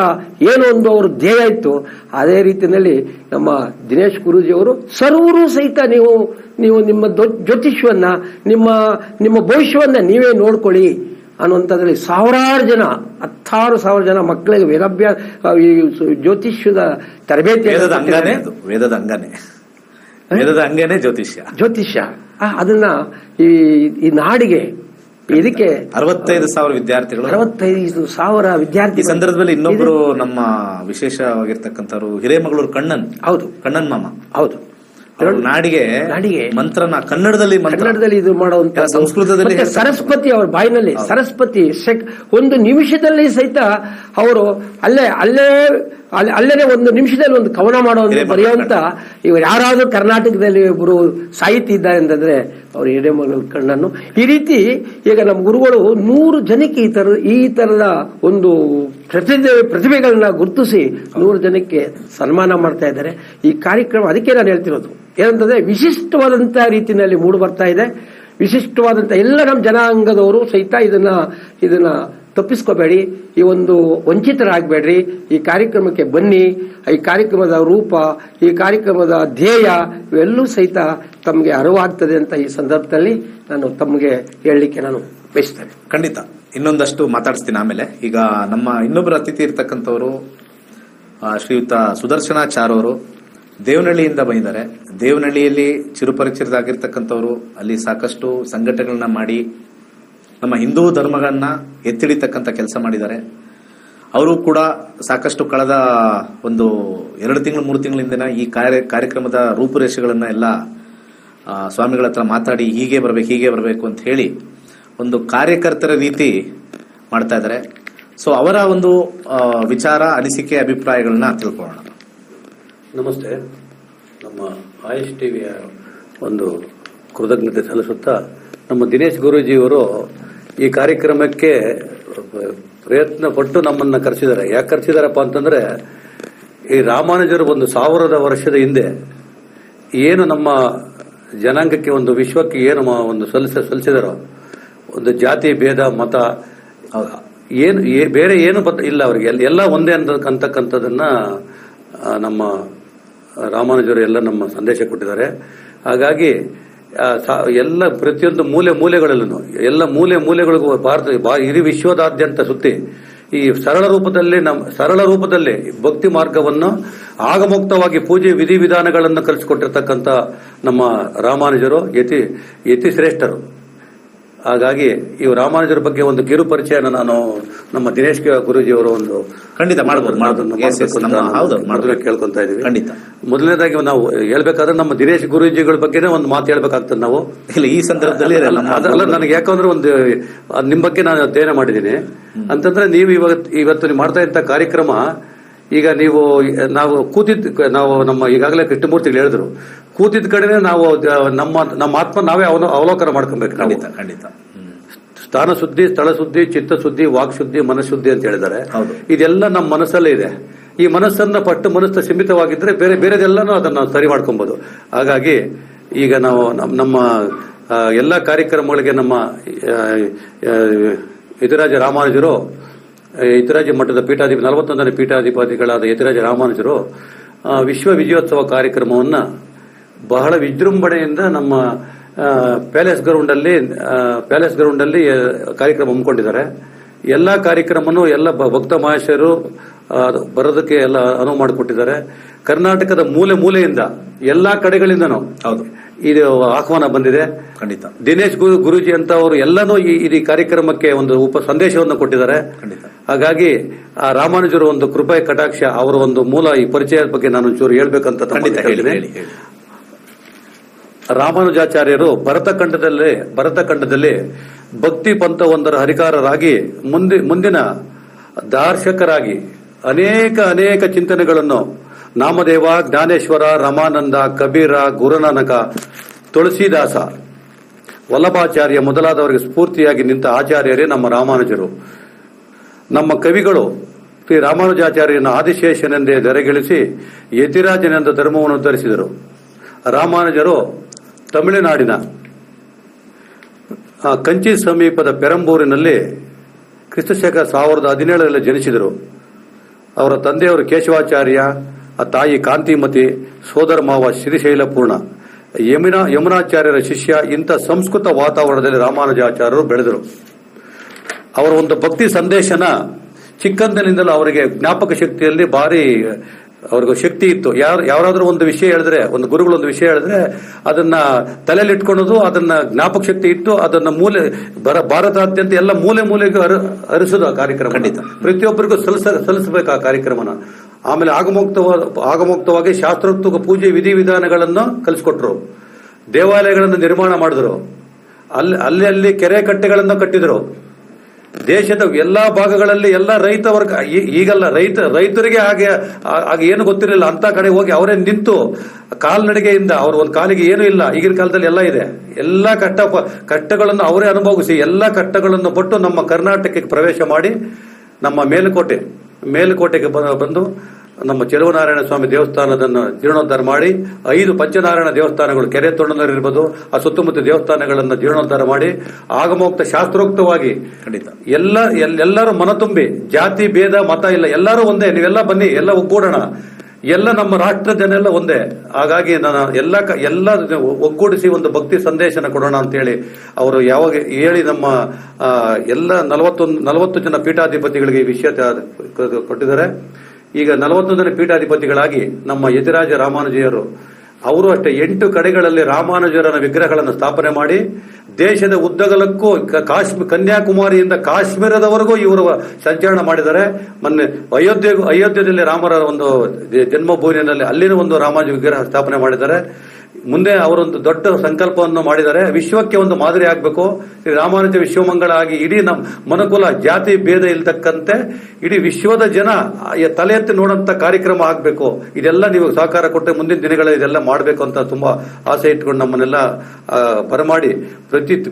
ಏನೋ ಒಂದು ಅವರು ಧ್ಯೇಯ ಇತ್ತು. ಅದೇ ರೀತಿಯಲ್ಲಿ ನಮ್ಮ ದಿನೇಶ್ ಗುರೂಜಿಯವರು ಸರ್ವರು ಸಹಿತ ನೀವು ನಿಮ್ಮ ಜ್ಯೋತಿಷ್ಯವನ್ನ ನಿಮ್ಮ ಭವಿಷ್ಯವನ್ನ ನೀವೇ ನೋಡ್ಕೊಳ್ಳಿ ಅನ್ನುವಂಥದ್ರಲ್ಲಿ 16,000 ಜನ ಮಕ್ಕಳಿಗೆ ಜ್ಯೋತಿಷ್ಯದ ತರಬೇತಿ, ವೇದದ ಅಂಗನೇ ಜ್ಯೋತಿಷ್ಯ ಅದನ್ನ ಈ ನಾಡಿಗೆ ಇದಕ್ಕೆ 65,000 ವಿದ್ಯಾರ್ಥಿಗಳು 65,000 ವಿದ್ಯಾರ್ಥಿ. ಈ ಸಂದರ್ಭದಲ್ಲಿ ಇನ್ನೊಬ್ರು ನಮ್ಮ ವಿಶೇಷವಾಗಿರ್ತಕ್ಕಂಥವ್ರು ಹಿರೇಮಗಳೂರು ಕಣ್ಣನ್ ಮಾಮ. ಹೌದು, ನಾಡಿಗೆ ಮಂತ್ರನ ಕನ್ನಡದಲ್ಲಿ ಇದು ಮಾಡುವಂತ, ಸಂಸ್ಕೃತದಲ್ಲಿ ಸರಸ್ವತಿ ಅವರ ಬಾಯಿನಲ್ಲಿ ಸರಸ್ವತಿ ಒಂದು ನಿಮಿಷದಲ್ಲಿ ಸಹಿತ ಅವರು ಅಲ್ಲೇ ಒಂದು ನಿಮಿಷದಲ್ಲಿ ಒಂದು ಕವನ ಮಾಡುವಂತ ಬರೆಯುವಂತ ಇವರು ಯಾರಾದ್ರೂ ಕರ್ನಾಟಕದಲ್ಲಿ ಒಬ್ಬರು ಸಾಹಿತಿ ಇದ್ದಾರೆ ಅಂತಂದ್ರೆ ಅವರು ಹಿರೇಮಗಳೂರು ಕಣ್ಣನ್ನು. ಈ ರೀತಿ ಈಗ ನಮ್ಮ ಗುರುಗಳು 100 ಜನಕ್ಕೆ ಈ ತರದ ಒಂದು ಪ್ರತಿಭೆಗಳನ್ನ ಗುರುತಿಸಿ 100 ಜನಕ್ಕೆ ಸನ್ಮಾನ ಮಾಡ್ತಾ ಇದ್ದಾರೆ. ಈ ಕಾರ್ಯಕ್ರಮ ಅದಕ್ಕೆ ನಾನು ಹೇಳ್ತಿರೋದು ಏನಂತಂದ್ರೆ ವಿಶಿಷ್ಟವಾದಂತಹ ರೀತಿಯಲ್ಲಿ ಮೂಡಿ ಬರ್ತಾ ಇದೆ. ವಿಶಿಷ್ಟವಾದಂತ ಎಲ್ಲ ನಮ್ಮ ಜನಾಂಗದವರು ಸಹಿತ ಇದನ್ನ ತಪ್ಪಿಸ್ಕೋಬೇಡಿ, ಈ ಒಂದು ವಂಚಿತರಾಗಬೇಡ್ರಿ. ಈ ಕಾರ್ಯಕ್ರಮಕ್ಕೆ ಬನ್ನಿ. ಈ ಕಾರ್ಯಕ್ರಮದ ರೂಪ, ಈ ಕಾರ್ಯಕ್ರಮದ ಧ್ಯೇಯ ಇವೆಲ್ಲೂ ಸಹಿತ ತಮಗೆ ಅರಿವಾಗ್ತದೆ ಅಂತ ಈ ಸಂದರ್ಭದಲ್ಲಿ ನಾನು ತಮಗೆ ಹೇಳಲಿಕ್ಕೆ ನಾನು ಬಯಸ್ತೇನೆ. ಖಂಡಿತ ಇನ್ನೊಂದಷ್ಟು ಮಾತಾಡಿಸ್ತೀನಿ ಆಮೇಲೆ. ಈಗ ನಮ್ಮ ಇನ್ನೊಬ್ಬರು ಅತಿಥಿ ಇರ್ತಕ್ಕಂಥವ್ರು ಶ್ರೀಯುತ ಸುದರ್ಶನಾಚಾರ್ ಅವರು ದೇವನಹಳ್ಳಿಯಿಂದ ಬಂದಿದ್ದಾರೆ. ದೇವನಹಳ್ಳಿಯಲ್ಲಿ ಚಿರುಪರಿಚಿತರಾಗಿರ್ತಕ್ಕಂಥವ್ರು, ಅಲ್ಲಿ ಸಾಕಷ್ಟು ಸಂಘಟನೆಗಳನ್ನ ಮಾಡಿ ನಮ್ಮ ಹಿಂದೂ ಧರ್ಮಗಳನ್ನ ಎತ್ತಿಡಿತಕ್ಕಂಥ ಕೆಲಸ ಮಾಡಿದ್ದಾರೆ. ಅವರು ಕೂಡ ಸಾಕಷ್ಟು ಕಳೆದ ಒಂದು 2 ತಿಂಗಳು 3 ತಿಂಗಳಿಂದ ಈ ಕಾರ್ಯಕ್ರಮದ ರೂಪುರೇಷೆಗಳನ್ನ ಎಲ್ಲ ಸ್ವಾಮಿಗಳ ಹತ್ರ ಮಾತಾಡಿ ಹೀಗೆ ಬರಬೇಕು ಅಂತ ಹೇಳಿ ಒಂದು ಕಾರ್ಯಕರ್ತರ ರೀತಿ ಮಾಡ್ತಾ ಇದ್ದಾರೆ. ಸೊ ಅವರ ಒಂದು ವಿಚಾರ, ಅನಿಸಿಕೆ, ಅಭಿಪ್ರಾಯಗಳನ್ನ ತಿಳ್ಕೊಳ್ಳೋಣ. ನಮಸ್ತೆ. ನಮ್ಮ ಆಯುಷ್ ಟಿವಿಯ ಒಂದು ಕೃತಜ್ಞತೆ ಸಲ್ಲಿಸುತ್ತಾ, ನಮ್ಮ ದಿನೇಶ್ ಗುರೂಜಿಯವರು ಈ ಕಾರ್ಯಕ್ರಮಕ್ಕೆ ಪ್ರಯತ್ನ ಪಟ್ಟು ನಮ್ಮನ್ನ ಕರೆಸಿದ್ದಾರೆ. ಯಾಕೆ ಕರೆಸಿದಾರಪ್ಪ ಅಂತಂದ್ರೆ, ಈ ರಾಮಾನುಜರು ಒಂದು 1000 ವರ್ಷದ ಹಿಂದೆ ಏನು ನಮ್ಮ ಜನಾಂಗಕ್ಕೆ ಒಂದು ವಿಶ್ವಕ್ಕೆ ಏನು ಒಂದು ಸಲ್ಲಿಸಿದಾರೋ, ಒಂದು ಜಾತಿ ಭೇದ ಮತ ಏನು ಬೇರೆ ಏನು ಇಲ್ಲ ಅವರಿಗೆ, ಎಲ್ಲ ಒಂದೇ ಅಂತಕ್ಕಂಥದ್ದನ್ನ ನಮ್ಮ ರಾಮಾನುಜರು ಎಲ್ಲ ನಮ್ಮ ಸಂದೇಶ ಕೊಟ್ಟಿದ್ದಾರೆ. ಹಾಗಾಗಿ ಎಲ್ಲ ಪ್ರತಿಯೊಂದು ಮೂಲೆಗಳಲ್ಲೂ ಎಲ್ಲ ಮೂಲೆಗಳಿಗೂ ಇಡೀ ವಿಶ್ವದಾದ್ಯಂತ ಸುತ್ತಿ ಈ ಸರಳ ರೂಪದಲ್ಲಿ ಭಕ್ತಿ ಮಾರ್ಗವನ್ನು ಆಗಮುಕ್ತವಾಗಿ ಪೂಜೆ ವಿಧಿವಿಧಾನಗಳನ್ನು ಕಲಿಸಿಕೊಟ್ಟಿರ್ತಕ್ಕಂಥ ನಮ್ಮ ರಾಮಾನುಜರು ಯತಿ ಶ್ರೇಷ್ಠರು. ಹಾಗಾಗಿ ಈ ರಾಮಾನುಜರ ಬಗ್ಗೆ ಒಂದು ಕಿರು ಪರಿಚಯನ ನಾನು ನಮ್ಮ ದಿನೇಶ್ ಗುರೂಜಿ ಅವರು ಒಂದು ಖಂಡಿತ ಮಾಡಬಹುದು ಕೇಳ್ಕೊಂತ ಇದೀವಿ. ಖಂಡಿತ ಮೊದಲನೇದಾಗಿ ನಾವು ಹೇಳ್ಬೇಕಾದ್ರೆ ನಮ್ಮ ದಿನೇಶ್ ಗುರೂಜಿಗಳ ಬಗ್ಗೆನೇ ಒಂದು ಮಾತು ಹೇಳ್ಬೇಕಾಗ್ತದೆ ನಾವು. ಇಲ್ಲ, ಈ ಸಂದರ್ಭದಲ್ಲಿ ಅಲ್ಲ, ನನಗೆ ಯಾಕಂದ್ರೆ ಒಂದು ನಿಮ್ ಬಗ್ಗೆ ನಾನು ಅಧ್ಯಯನ ಮಾಡಿದ್ದೀನಿ. ಅಂತಂದ್ರೆ ನೀವು ಇವತ್ತು ನೀವು ಮಾಡ್ತಾ ಇದ್ದ ಕಾರ್ಯಕ್ರಮ, ಈಗ ನಾವು ನಮ್ಮ ಈಗಾಗಲೇ ಕೃಷ್ಣಮೂರ್ತಿಗಳು ಹೇಳಿದ್ರು, ಕೂತಿದ್ದ ಕಡೆನೆ ನಾವು ನಮ್ಮ ಆತ್ಮ ನಾವೇ ಅವಲೋಕನ ಮಾಡ್ಕೊಬೇಕು. ಖಂಡಿತ ಸ್ಥಾನ ಶುದ್ಧಿ, ಸ್ಥಳ ಶುದ್ಧಿ, ಚಿತ್ತ ಶುದ್ಧಿ, ವಾಕ್ ಶುದ್ಧಿ, ಮನಃಶುದ್ಧಿ ಅಂತ ಹೇಳಿದ್ದಾರೆ. ಇದೆಲ್ಲ ನಮ್ಮ ಮನಸ್ಸಲ್ಲೇ ಇದೆ. ಈ ಮನಸ್ಸನ್ನ ಮನಸ್ಸು ಸೀಮಿತವಾಗಿದ್ರೆ ಬೇರೆದೆಲ್ಲಾನು ಅದನ್ನ ಸರಿ ಮಾಡ್ಕೊಬಹುದು. ಹಾಗಾಗಿ ಈಗ ನಾವು ನಮ್ಮ ಎಲ್ಲ ಕಾರ್ಯಕ್ರಮಗಳಿಗೆ ನಮ್ಮ ಯತಿರಾಜ ರಾಮಾನುಜರು ಯತಿರಾಜ ಮಠದ 41ನೇ ಪೀಠಾಧಿಪತಿಗಳಾದ ಯತಿರಾಜ ರಾಮಾನುಜರು ವಿಶ್ವ ವಿಜಯೋತ್ಸವ ಕಾರ್ಯಕ್ರಮವನ್ನು ಬಹಳ ವಿಜೃಂಭಣೆಯಿಂದ ನಮ್ಮ ಪ್ಯಾಲೇಸ್ ಗ್ರೌಂಡಲ್ಲಿ ಕಾರ್ಯಕ್ರಮ ಹಮ್ಮಿಕೊಂಡಿದ್ದಾರೆ. ಎಲ್ಲ ಕಾರ್ಯಕ್ರಮನೂ ಎಲ್ಲ ಭಕ್ತ ಮಹೇಶರು ಬರೋದಕ್ಕೆ ಎಲ್ಲ ಅನುವು ಮಾಡಿಕೊಟ್ಟಿದ್ದಾರೆ. ಕರ್ನಾಟಕದ ಮೂಲೆ ಮೂಲೆಯಿಂದ ಎಲ್ಲಾ ಕಡೆಗಳಿಂದನೂ ಇದು ಆಹ್ವಾನ ಬಂದಿದೆ. ಖಂಡಿತ ದಿನೇಶ್ ಗುರೂಜಿ ಅಂತ ಅವರು ಎಲ್ಲನೂ ಈ ಕಾರ್ಯಕ್ರಮಕ್ಕೆ ಒಂದು ಸಂದೇಶವನ್ನು ಕೊಟ್ಟಿದ್ದಾರೆ. ಹಾಗಾಗಿ ಆ ರಾಮಾನುಜರು ಒಂದು ಕೃಪೆ ಕಟಾಕ್ಷ ಅವರ ಒಂದು ಮೂಲ ಈ ಪರಿಚಯದ ಬಗ್ಗೆ ನಾನು ಒಂಚೂರು ಹೇಳ್ಬೇಕಂತ ಹೇಳಿದ್ದೇನೆ. ರಾಮಾನುಜಾಚಾರ್ಯರು ಭರತಖಂಡದಲ್ಲಿ ಭಕ್ತಿ ಪಂಥವೊಂದರ ಹರಿಕಾರರಾಗಿ ಮುಂದಿನ ದಾರ್ಶಕರಾಗಿ ಅನೇಕ ಚಿಂತನೆಗಳನ್ನು ನಾಮದೇವ, ಜ್ಞಾನೇಶ್ವರ, ರಮಾನಂದ, ಕಬೀರ, ಗುರುನಾನಕ, ತುಳಸಿದಾಸ, ವಲ್ಲಭಾಚಾರ್ಯ ಮೊದಲಾದವರಿಗೆ ಸ್ಫೂರ್ತಿಯಾಗಿ ನಿಂತ ಆಚಾರ್ಯರೇ ನಮ್ಮ ರಾಮಾನುಜರು. ನಮ್ಮ ಕವಿಗಳು ಶ್ರೀ ರಾಮಾನುಜಾಚಾರ್ಯನ ಆದಿಶೇಷನೆಂದೇ ಧರೆಗಿಳಿಸಿ ಯತಿರಾಜನೆಂದು ಧರ್ಮವನ್ನು ಉದ್ಧರಿಸಿದರು. ರಾಮಾನುಜರು ತಮಿಳುನಾಡಿನ ಕಂಚಿ ಸಮೀಪದ ಪೆರಂಬೂರಿನಲ್ಲಿ ಕ್ರಿಸ್ತಶಕ 1017ರಲ್ಲಿ ಜನಿಸಿದರು. ಅವರ ತಂದೆಯವರು ಕೇಶವಾಚಾರ್ಯ, ತಾಯಿ ಕಾಂತಿಮತಿ, ಸೋದರ ಮಾವ ಶ್ರೀಶೈಲಪೂರ್ಣ, ಯಮುನಾಚಾರ್ಯರ ಶಿಷ್ಯ. ಇಂಥ ಸಂಸ್ಕೃತ ವಾತಾವರಣದಲ್ಲಿ ರಾಮಾನುಜಾಚಾರ್ಯರು ಬೆಳೆದರು. ಅವರ ಒಂದು ಭಕ್ತಿ ಸಂದೇಶನ ಚಿಕ್ಕಂದಿನಿಂದಲೂ ಅವರಿಗೆ ಜ್ಞಾಪಕ ಶಕ್ತಿಯಲ್ಲಿ ಭಾರಿ ಅವ್ರಿಗೆ ಶಕ್ತಿ ಇತ್ತು. ಯಾರಾದ್ರೂ ಒಂದು ವಿಷಯ ಹೇಳಿದ್ರೆ, ಒಂದು ಗುರುಗಳು ಒಂದು ವಿಷಯ ಹೇಳಿದ್ರೆ ಅದನ್ನ ತಲೆಯಲ್ಲಿ ಇಟ್ಕೊಳ್ಳೋದು, ಅದನ್ನ ಜ್ಞಾಪಕ ಶಕ್ತಿ ಇತ್ತು, ಅದನ್ನ ಭಾರತಾದ್ಯಂತ ಎಲ್ಲ ಮೂಲೆಗೂ ಹರಿಸೋದು ಆ ಕಾರ್ಯಕ್ರಮ. ಖಂಡಿತ ಪ್ರತಿಯೊಬ್ಬರಿಗೂ ಸಲ್ಲಿಸಬೇಕು ಆ ಕಾರ್ಯಕ್ರಮನ. ಆಮೇಲೆ ಆಗಮುಕ್ತವಾಗಿ ಶಾಸ್ತ್ರೋಕ್ತ ಪೂಜೆ ವಿಧಿವಿಧಾನಗಳನ್ನು ಕಲಿಸ್ಕೊಟ್ರು. ದೇವಾಲಯಗಳನ್ನು ನಿರ್ಮಾಣ ಮಾಡಿದ್ರು. ಅಲ್ಲಿ ಕೆರೆ ಕಟ್ಟೆಗಳನ್ನು ಕಟ್ಟಿದ್ರು. ದೇಶದ ಎಲ್ಲಾ ಭಾಗಗಳಲ್ಲಿ ಎಲ್ಲ ರೈತ ವರ್ಗ, ಈಗಲ್ಲ ರೈತರಿಗೆ ಹಾಗೆ ಏನು ಗೊತ್ತಿರಲಿಲ್ಲ ಅಂತ ಕಡೆ ಹೋಗಿ ಅವರೇ ನಿಂತು ಕಾಲ್ನಡಿಗೆಯಿಂದ ಅವ್ರ ಒಂದು ಕಾಲಿಗೆ ಏನೂ ಇಲ್ಲ, ಈಗಿನ ಕಾಲದಲ್ಲಿ ಎಲ್ಲ ಇದೆ. ಎಲ್ಲ ಕಟ್ಟಗಳನ್ನು ಅವರೇ ಅನುಭವಿಸಿ ಎಲ್ಲ ಕಟ್ಟಗಳನ್ನು ಪಟ್ಟು ನಮ್ಮ ಕರ್ನಾಟಕಕ್ಕೆ ಪ್ರವೇಶ ಮಾಡಿ ನಮ್ಮ ಮೇಲುಕೋಟೆಗೆ ಬಂದು ನಮ್ಮ ಚೆಲುವನಾರಾಯಣ ಸ್ವಾಮಿ ದೇವಸ್ಥಾನದನ್ನು ಜೀರ್ಣೋದ್ಧಾರ ಮಾಡಿ 5 ಪಂಚನಾರಾಯಣ ದೇವಸ್ಥಾನಗಳು, ಕೆರೆ ತೊಂಡನರಿರ್ಬೋದು, ಆ ಸುತ್ತಮುತ್ತ ದೇವಸ್ಥಾನಗಳನ್ನು ಜೀರ್ಣೋದ್ಧಾರ ಮಾಡಿ ಆಗಮೋಕ್ತ ಶಾಸ್ತ್ರೋಕ್ತವಾಗಿ ಎಲ್ಲರೂ ಮನ ತುಂಬಿ ಜಾತಿ ಭೇದ ಮತ ಇಲ್ಲ, ಎಲ್ಲರೂ ಒಂದೇ, ನೀವೆಲ್ಲ ಬನ್ನಿ, ಎಲ್ಲ ಒಗ್ಗೂಡೋಣ, ಎಲ್ಲ ನಮ್ಮ ರಾಷ್ಟ್ರ ಜನ ಎಲ್ಲ ಒಂದೇ. ಹಾಗಾಗಿ ನಾನು ಎಲ್ಲ ಒಗ್ಗೂಡಿಸಿ ಒಂದು ಭಕ್ತಿ ಸಂದೇಶನ ಕೊಡೋಣ ಅಂತ ಹೇಳಿ ಅವರು ಯಾವಾಗ ಹೇಳಿ ನಮ್ಮ ಎಲ್ಲ 40 ಜನ ಪೀಠಾಧಿಪತಿಗಳಿಗೆ ಈ ವಿಷಯ ಕೊಟ್ಟಿದ್ದಾರೆ. ಈಗ 41ನೇ ಪೀಠಾಧಿಪತಿಗಳಾಗಿ ನಮ್ಮ ಯತಿರಾಜ ರಾಮಾನುಜರು ಅವರು ಅಷ್ಟೇ 8 ಕಡೆಗಳಲ್ಲಿ ರಾಮಾನುಜರನ ವಿಗ್ರಹಗಳನ್ನು ಸ್ಥಾಪನೆ ಮಾಡಿ ದೇಶದ ಉದ್ದಗಲಕ್ಕೂ ಕನ್ಯಾಕುಮಾರಿಯಿಂದ ಕಾಶ್ಮೀರದವರೆಗೂ ಇವರು ಸಂಚರಣ ಮಾಡಿದ್ದಾರೆ. ಮೊನ್ನೆ ಅಯೋಧ್ಯೆಯಲ್ಲಿ ರಾಮರ ಒಂದು ಜನ್ಮಭೂಮಿಯಲ್ಲಿ ಅಲ್ಲಿನ ಒಂದು ರಾಮಾನುಜ ವಿಗ್ರಹ ಸ್ಥಾಪನೆ ಮಾಡಿದ್ದಾರೆ. ಮುಂದೆ ಅವರೊಂದು ದೊಡ್ಡ ಸಂಕಲ್ಪವನ್ನು ಮಾಡಿದ್ದಾರೆ, ವಿಶ್ವಕ್ಕೆ ಒಂದು ಮಾದರಿ ಆಗಬೇಕು, ರಾಮಾನುಜ ವಿಶ್ವಮಂಗಳ ಆಗಿ ಇಡೀ ನಮ್ಮ ಮನುಕುಲ ಜಾತಿ ಭೇದ ಇಲ್ತಕ್ಕಂತೆ ಇಡೀ ವಿಶ್ವದ ಜನ ತಲೆ ಎತ್ತಿ ನೋಡಂತ ಕಾರ್ಯಕ್ರಮ ಆಗಬೇಕು. ಇದೆಲ್ಲ ನೀವು ಸಹಕಾರ ಕೊಟ್ಟರೆ ಮುಂದಿನ ದಿನಗಳಲ್ಲಿ ಇದೆಲ್ಲ ಮಾಡಬೇಕು ಅಂತ ತುಂಬಾ ಆಸೆ ಇಟ್ಕೊಂಡು ನಮ್ಮನ್ನೆಲ್ಲ ಬರಮಾಡಿ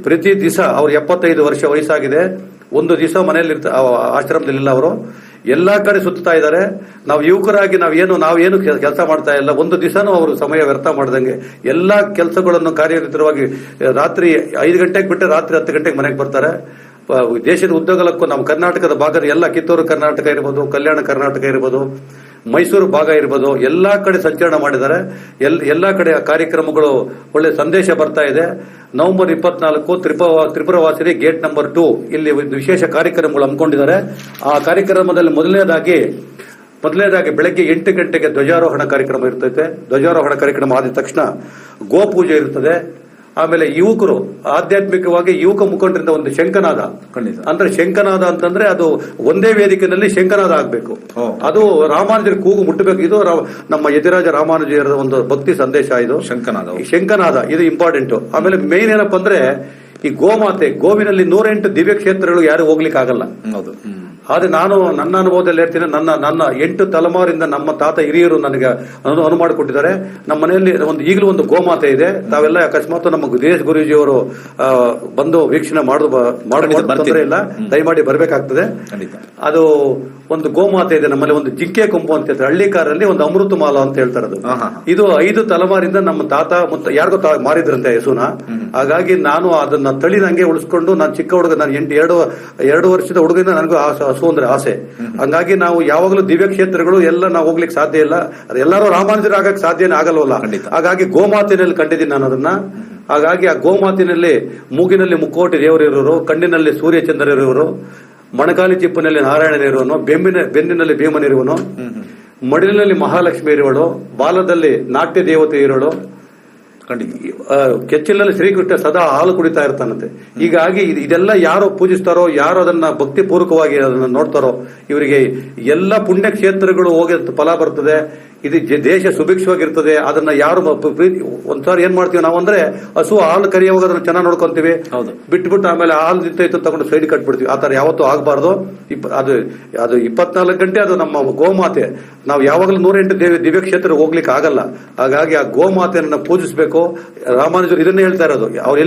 ಪ್ರತಿ ದಿವಸ ಅವ್ರು 75 ವರ್ಷ ವಯಸ್ಸಾಗಿದೆ, ಒಂದು ದಿವಸ ಮನೆಯಲ್ಲಿ ಆಶ್ರಮದಲ್ಲಿಲ್ಲ. ಅವರು ಎಲ್ಲಾ ಕಡೆ ಸುತ್ತಾ ಇದ್ದಾರೆ. ನಾವು ಯುವಕರಾಗಿ ನಾವೇನು ಕೆಲಸ ಮಾಡ್ತಾ ಇಲ್ಲ, ಒಂದು ದಿವಸನೂ ಅವರು ಸಮಯ ವ್ಯರ್ಥ ಮಾಡ್ದಂಗೆ ಎಲ್ಲಾ ಕೆಲಸಗಳನ್ನು ಕಾರ್ಯನಿರತವಾಗಿ ರಾತ್ರಿ 5 ಗಂಟೆಗೆ ಬಿಟ್ಟರೆ ರಾತ್ರಿ 10 ಗಂಟೆಗೆ ಮನೆಗೆ ಬರ್ತಾರೆ. ದೇಶದ ಉದ್ದಗಲಕ್ಕೂ ನಮ್ಮ ಕರ್ನಾಟಕದ ಭಾಗದ ಎಲ್ಲ ಕಿತ್ತೂರು ಕರ್ನಾಟಕ ಇರ್ಬೋದು, ಕಲ್ಯಾಣ ಕರ್ನಾಟಕ ಇರ್ಬೋದು, ಮೈಸೂರು ಭಾಗ ಇರ್ಬೋದು, ಎಲ್ಲಾ ಕಡೆ ಸಂಚಲನ ಮಾಡಿದ್ದಾರೆ. ಎಲ್ಲಾ ಕಡೆ ಕಾರ್ಯಕ್ರಮಗಳು ಒಳ್ಳೆ ಸಂದೇಶ ಬರ್ತಾ ಇದೆ. ನವೆಂಬರ್ 24 ತ್ರಿಪುರವಾಸಿನಿ ಗೇಟ್ ನಂಬರ್ 2 ಇಲ್ಲಿ ವಿಶೇಷ ಕಾರ್ಯಕ್ರಮಗಳು ಹಮ್ಮಿಕೊಂಡಿದ್ದಾರೆ. ಆ ಕಾರ್ಯಕ್ರಮದಲ್ಲಿ ಮೊದಲನೇದಾಗಿ ಬೆಳಗ್ಗೆ 8 ಗಂಟೆಗೆ ಧ್ವಜಾರೋಹಣ ಕಾರ್ಯಕ್ರಮ ಇರ್ತೈತೆ. ಧ್ವಜಾರೋಹಣ ಕಾರ್ಯಕ್ರಮ ಆದ ತಕ್ಷಣ ಗೋಪೂಜೆ ಇರ್ತದೆ. ಆಮೇಲೆ ಯುವಕರು ಆಧ್ಯಾತ್ಮಿಕವಾಗಿ ಯುವಕ ಮುಖಂಡರಿಂದ ಒಂದು ಶಂಕನಾದ, ಅಂದ್ರೆ ಶಂಕನಾದ ಅಂತಂದ್ರೆ ಅದು ಒಂದೇ ವೇದಿಕೆಯಲ್ಲಿ ಶಂಕನಾದ ಆಗ್ಬೇಕು, ಅದು ರಾಮಾನುಜರ ಕೂಗು ಮುಟ್ಟಬೇಕು. ಇದು ನಮ್ಮ ಯತಿರಾಜ ರಾಮಾನುಜರ ಒಂದು ಭಕ್ತಿ ಸಂದೇಶ. ಇದು ಶಂಕನಾದ ಇದು ಇಂಪಾರ್ಟೆಂಟ್. ಆಮೇಲೆ ಮೇನ್ ಏನಪ್ಪಾ ಅಂದ್ರೆ ಈ ಗೋವಿನಲ್ಲಿ 108 ದಿವ್ಯ ಕ್ಷೇತ್ರಗಳು ಯಾರು ಹೋಗ್ಲಿಕ್ಕೆ ಆಗಲ್ಲ. ಆದ್ರೆ ನಾನು ನನ್ನ ಅನುಭವದಲ್ಲಿ ಹೇಳ್ತೀನಿ, ನನ್ನ 8 ತಲೆಮಾರಿಂದ ನಮ್ಮ ತಾತ ಹಿರಿಯರು ನನಗೆ ಅನುವು ಮಾಡಿಕೊಟ್ಟಿದ್ದಾರೆ. ನಮ್ಮ ಮನೆಯಲ್ಲಿ ಈಗಲೂ ಒಂದು ಗೋಮಾತೆ ಇದೆ. ತಾವೆಲ್ಲ ಅಕಸ್ಮಾತ್ ನಮ್ಮ ದಿನೇಶ್ ಗುರೂಜಿಯವರು ಬಂದು ವೀಕ್ಷಣೆ ಮಾಡೋದು ತೊಂದರೆ ಇಲ್ಲ, ದಯಮಾಡಿ ಬರ್ಬೇಕಾಗ್ತದೆ. ಅದು ಒಂದು ಗೋಮಾತೆ ಇದೆ ನಮ್ಮಲ್ಲಿ. ಒಂದು ಜಿಂಕೆ ಕೊಂಬು ಅಂತ ಹೇಳ್ತಾರೆ, ಹಳ್ಳಿಕಾರಲ್ಲಿ ಒಂದು ಅಮೃತ ಮಾಲ ಅಂತ ಹೇಳ್ತಾರೆ. ಇದು 5 ತಲೆಮಾರಿಂದ ನಮ್ಮ ತಾತ ಮತ್ತು ಯಾರಿಗೋ ಮಾರಿದ್ರಂತೆ ಹೆಸುನ. ಹಾಗಾಗಿ ನಾನು ಅದನ್ನ ತಳಿ ನಂಗೆ ಉಳಿಸ್ಕೊಂಡು, ನಾನು ಚಿಕ್ಕ ಹುಡುಗ, ನಾನು 2 ವರ್ಷದ ಹುಡುಗರಿಂದ ನನಗೂ ಹಸು ಅಂದ್ರೆ ಆಸೆ. ಹಂಗಾಗಿ ನಾವು ಯಾವಾಗಲೂ ದಿವ್ಯ ಕ್ಷೇತ್ರಗಳು ಎಲ್ಲ ನಾವು ಹೋಗ್ಲಿಕ್ಕೆ ಸಾಧ್ಯ ಇಲ್ಲ, ಅದೆಲ್ಲರೂ ರಾಮಾನುಜರು ಆಗಕ್ಕೆ ಸಾಧ್ಯನೇ ಆಗಲ್ವಲ್ಲ. ಹಾಗಾಗಿ ಗೋಮಾತಿನಲ್ಲಿ ಕಂಡಿದ್ದೀನಿ ನಾನು ಅದನ್ನ. ಹಾಗಾಗಿ ಆ ಗೋಮಾತಿನಲ್ಲಿ ಮೂಗಿನಲ್ಲಿ ಮುಕ್ಕೋಟಿ ದೇವರು ಇರೋರು, ಕಣ್ಣಿನಲ್ಲಿ ಸೂರ್ಯಚಂದ್ರ ಇರುವರು, ಮೊಣಕಾಲಿ ಚಿಪ್ಪಿನಲ್ಲಿ ನಾರಾಯಣನಿರುವನು, ಬೆನ್ನಿನಲ್ಲಿ ಭೀಮನಿರುವನು, ಮಡಿಲಿನಲ್ಲಿ ಮಹಾಲಕ್ಷ್ಮಿ ಇರುವಳು, ಬಾಲದಲ್ಲಿ ನಾಟ್ಯ ದೇವತೆ ಇರೋಳು, ಕೆಚ್ಚಲಿನಲ್ಲಿ ಶ್ರೀಕೃಷ್ಣ ಸದಾ ಹಾಲು ಕುಡಿತಾ ಇರ್ತಾನಂತೆ. ಹೀಗಾಗಿ ಇದೆಲ್ಲ ಯಾರು ಪೂಜಿಸ್ತಾರೋ, ಯಾರು ಅದನ್ನ ಭಕ್ತಿ ಪೂರ್ವಕವಾಗಿ ಅದನ್ನ ನೋಡ್ತಾರೋ, ಇವರಿಗೆ ಎಲ್ಲ ಪುಣ್ಯ ಕ್ಷೇತ್ರಗಳು ಹೋಗಿ ಫಲ ಬರ್ತದೆ. ಇದು ದೇಶ ಸುಭಿಕ್ಷವಾಗಿರ್ತದೆ. ಅದನ್ನ ಯಾರು ಒಂದ್ಸಾರಿ ಏನ್ ಮಾಡ್ತೀವಿ ನಾವು ಅಂದ್ರೆ, ಹಸು ಹಾಲು ಕರಿಯುವಾಗ ಅದನ್ನ ಚೆನ್ನಾಗಿ ನೋಡ್ಕೊಂತೀವಿ, ಬಿಟ್ಬಿಟ್ಟು ಆಮೇಲೆ ಹಾಲು ನಿಂತ ತಗೊಂಡು ಸೈಡ್ ಕಟ್ಬಿಡ್ತೀವಿ. ಆತರ ಯಾವತ್ತೂ ಆಗಬಾರ್ದು. ಅದು 24 ಗಂಟೆ ಅದು ನಮ್ಮ ಗೋಮಾತೆ. ನಾವು ಯಾವಾಗಲೂ 108 ದಿವ್ಯ ಕ್ಷೇತ್ರ ಹೋಗ್ಲಿಕ್ಕೆ ಆಗಲ್ಲ. ಹಾಗಾಗಿ ಆ ಗೋಮಾತೆಯನ್ನ ಪೂಜಿಸಬೇಕು. ರಾಮಾನುಜರು ಇದನ್ನೇ ಹೇಳ್ತಾ ಇರೋದು. ಅವ್ರು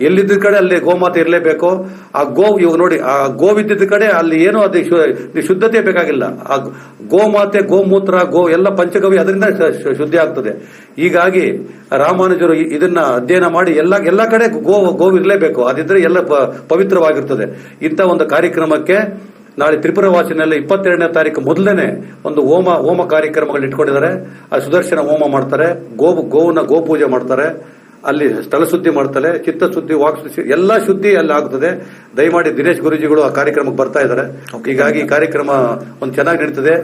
ಎಲ್ಲಿದ್ದ ಕಡೆ ಅಲ್ಲಿ ಗೋಮಾತೆ ಇರಲೇಬೇಕು. ಆ ಇವಾಗ ನೋಡಿ, ಆ ಗೋವಿದ್ದ ಕಡೆ ಅಲ್ಲಿ ಏನೋ ಅದು ಶುದ್ಧತೆ ಬೇಕಾಗಿಲ್ಲ. ಆ ಗೋಮಾತೆ, ಗೋಮೂತ್ರ, ಎಲ್ಲ ಪಂಚಗವ್ಯ ಅದರಿಂದ ಶುದ್ಧಿ ಆಗ್ತದೆ. ಹೀಗಾಗಿ ರಾಮಾನುಜರು ಇದನ್ನ ಅಧ್ಯಯನ ಮಾಡಿ ಎಲ್ಲ ಕಡೆ ಗೋವು ಇರಲೇಬೇಕು. ಅದಿದ್ರೆ ಎಲ್ಲ ಪವಿತ್ರವಾಗಿರ್ತದೆ. ಇಂಥ ಒಂದು ಕಾರ್ಯಕ್ರಮಕ್ಕೆ ನಾಳೆ ತ್ರಿಪುರ ವಾಸಿನಲ್ಲಿ 22ನೇ ತಾರೀಕು ಮೊದಲನೇ ಒಂದು ಹೋಮ ಕಾರ್ಯಕ್ರಮಗಳು ಇಟ್ಕೊಂಡಿದ್ದಾರೆ. ಆ ಸುದರ್ಶನ ಹೋಮ ಮಾಡ್ತಾರೆ, ಗೋವನ್ನ ಗೋಪೂಜೆ ಮಾಡ್ತಾರೆ, ಅಲ್ಲಿ ಸ್ಥಳ ಶುದ್ಧಿ ಮಾಡ್ತಾರೆ, ಚಿತ್ತಶುದ್ಧಿ, ವಾಕ್ ಶುದ್ಧಿ, ಎಲ್ಲಾ ಶುದ್ಧಿ ಅಲ್ಲಿ ಆಗ್ತದೆ. ದಯಮಾಡಿ ದಿನೇಶ್ ಗುರುಜಿಗಳು ಆ ಕಾರ್ಯಕ್ರಮಕ್ಕೆ ಬರ್ತಾ ಇದ್ದಾರೆ. ಹೀಗಾಗಿ ಈ ಕಾರ್ಯಕ್ರಮ ಒಂದು ಚೆನ್ನಾಗಿ ನಡೀತದೆ.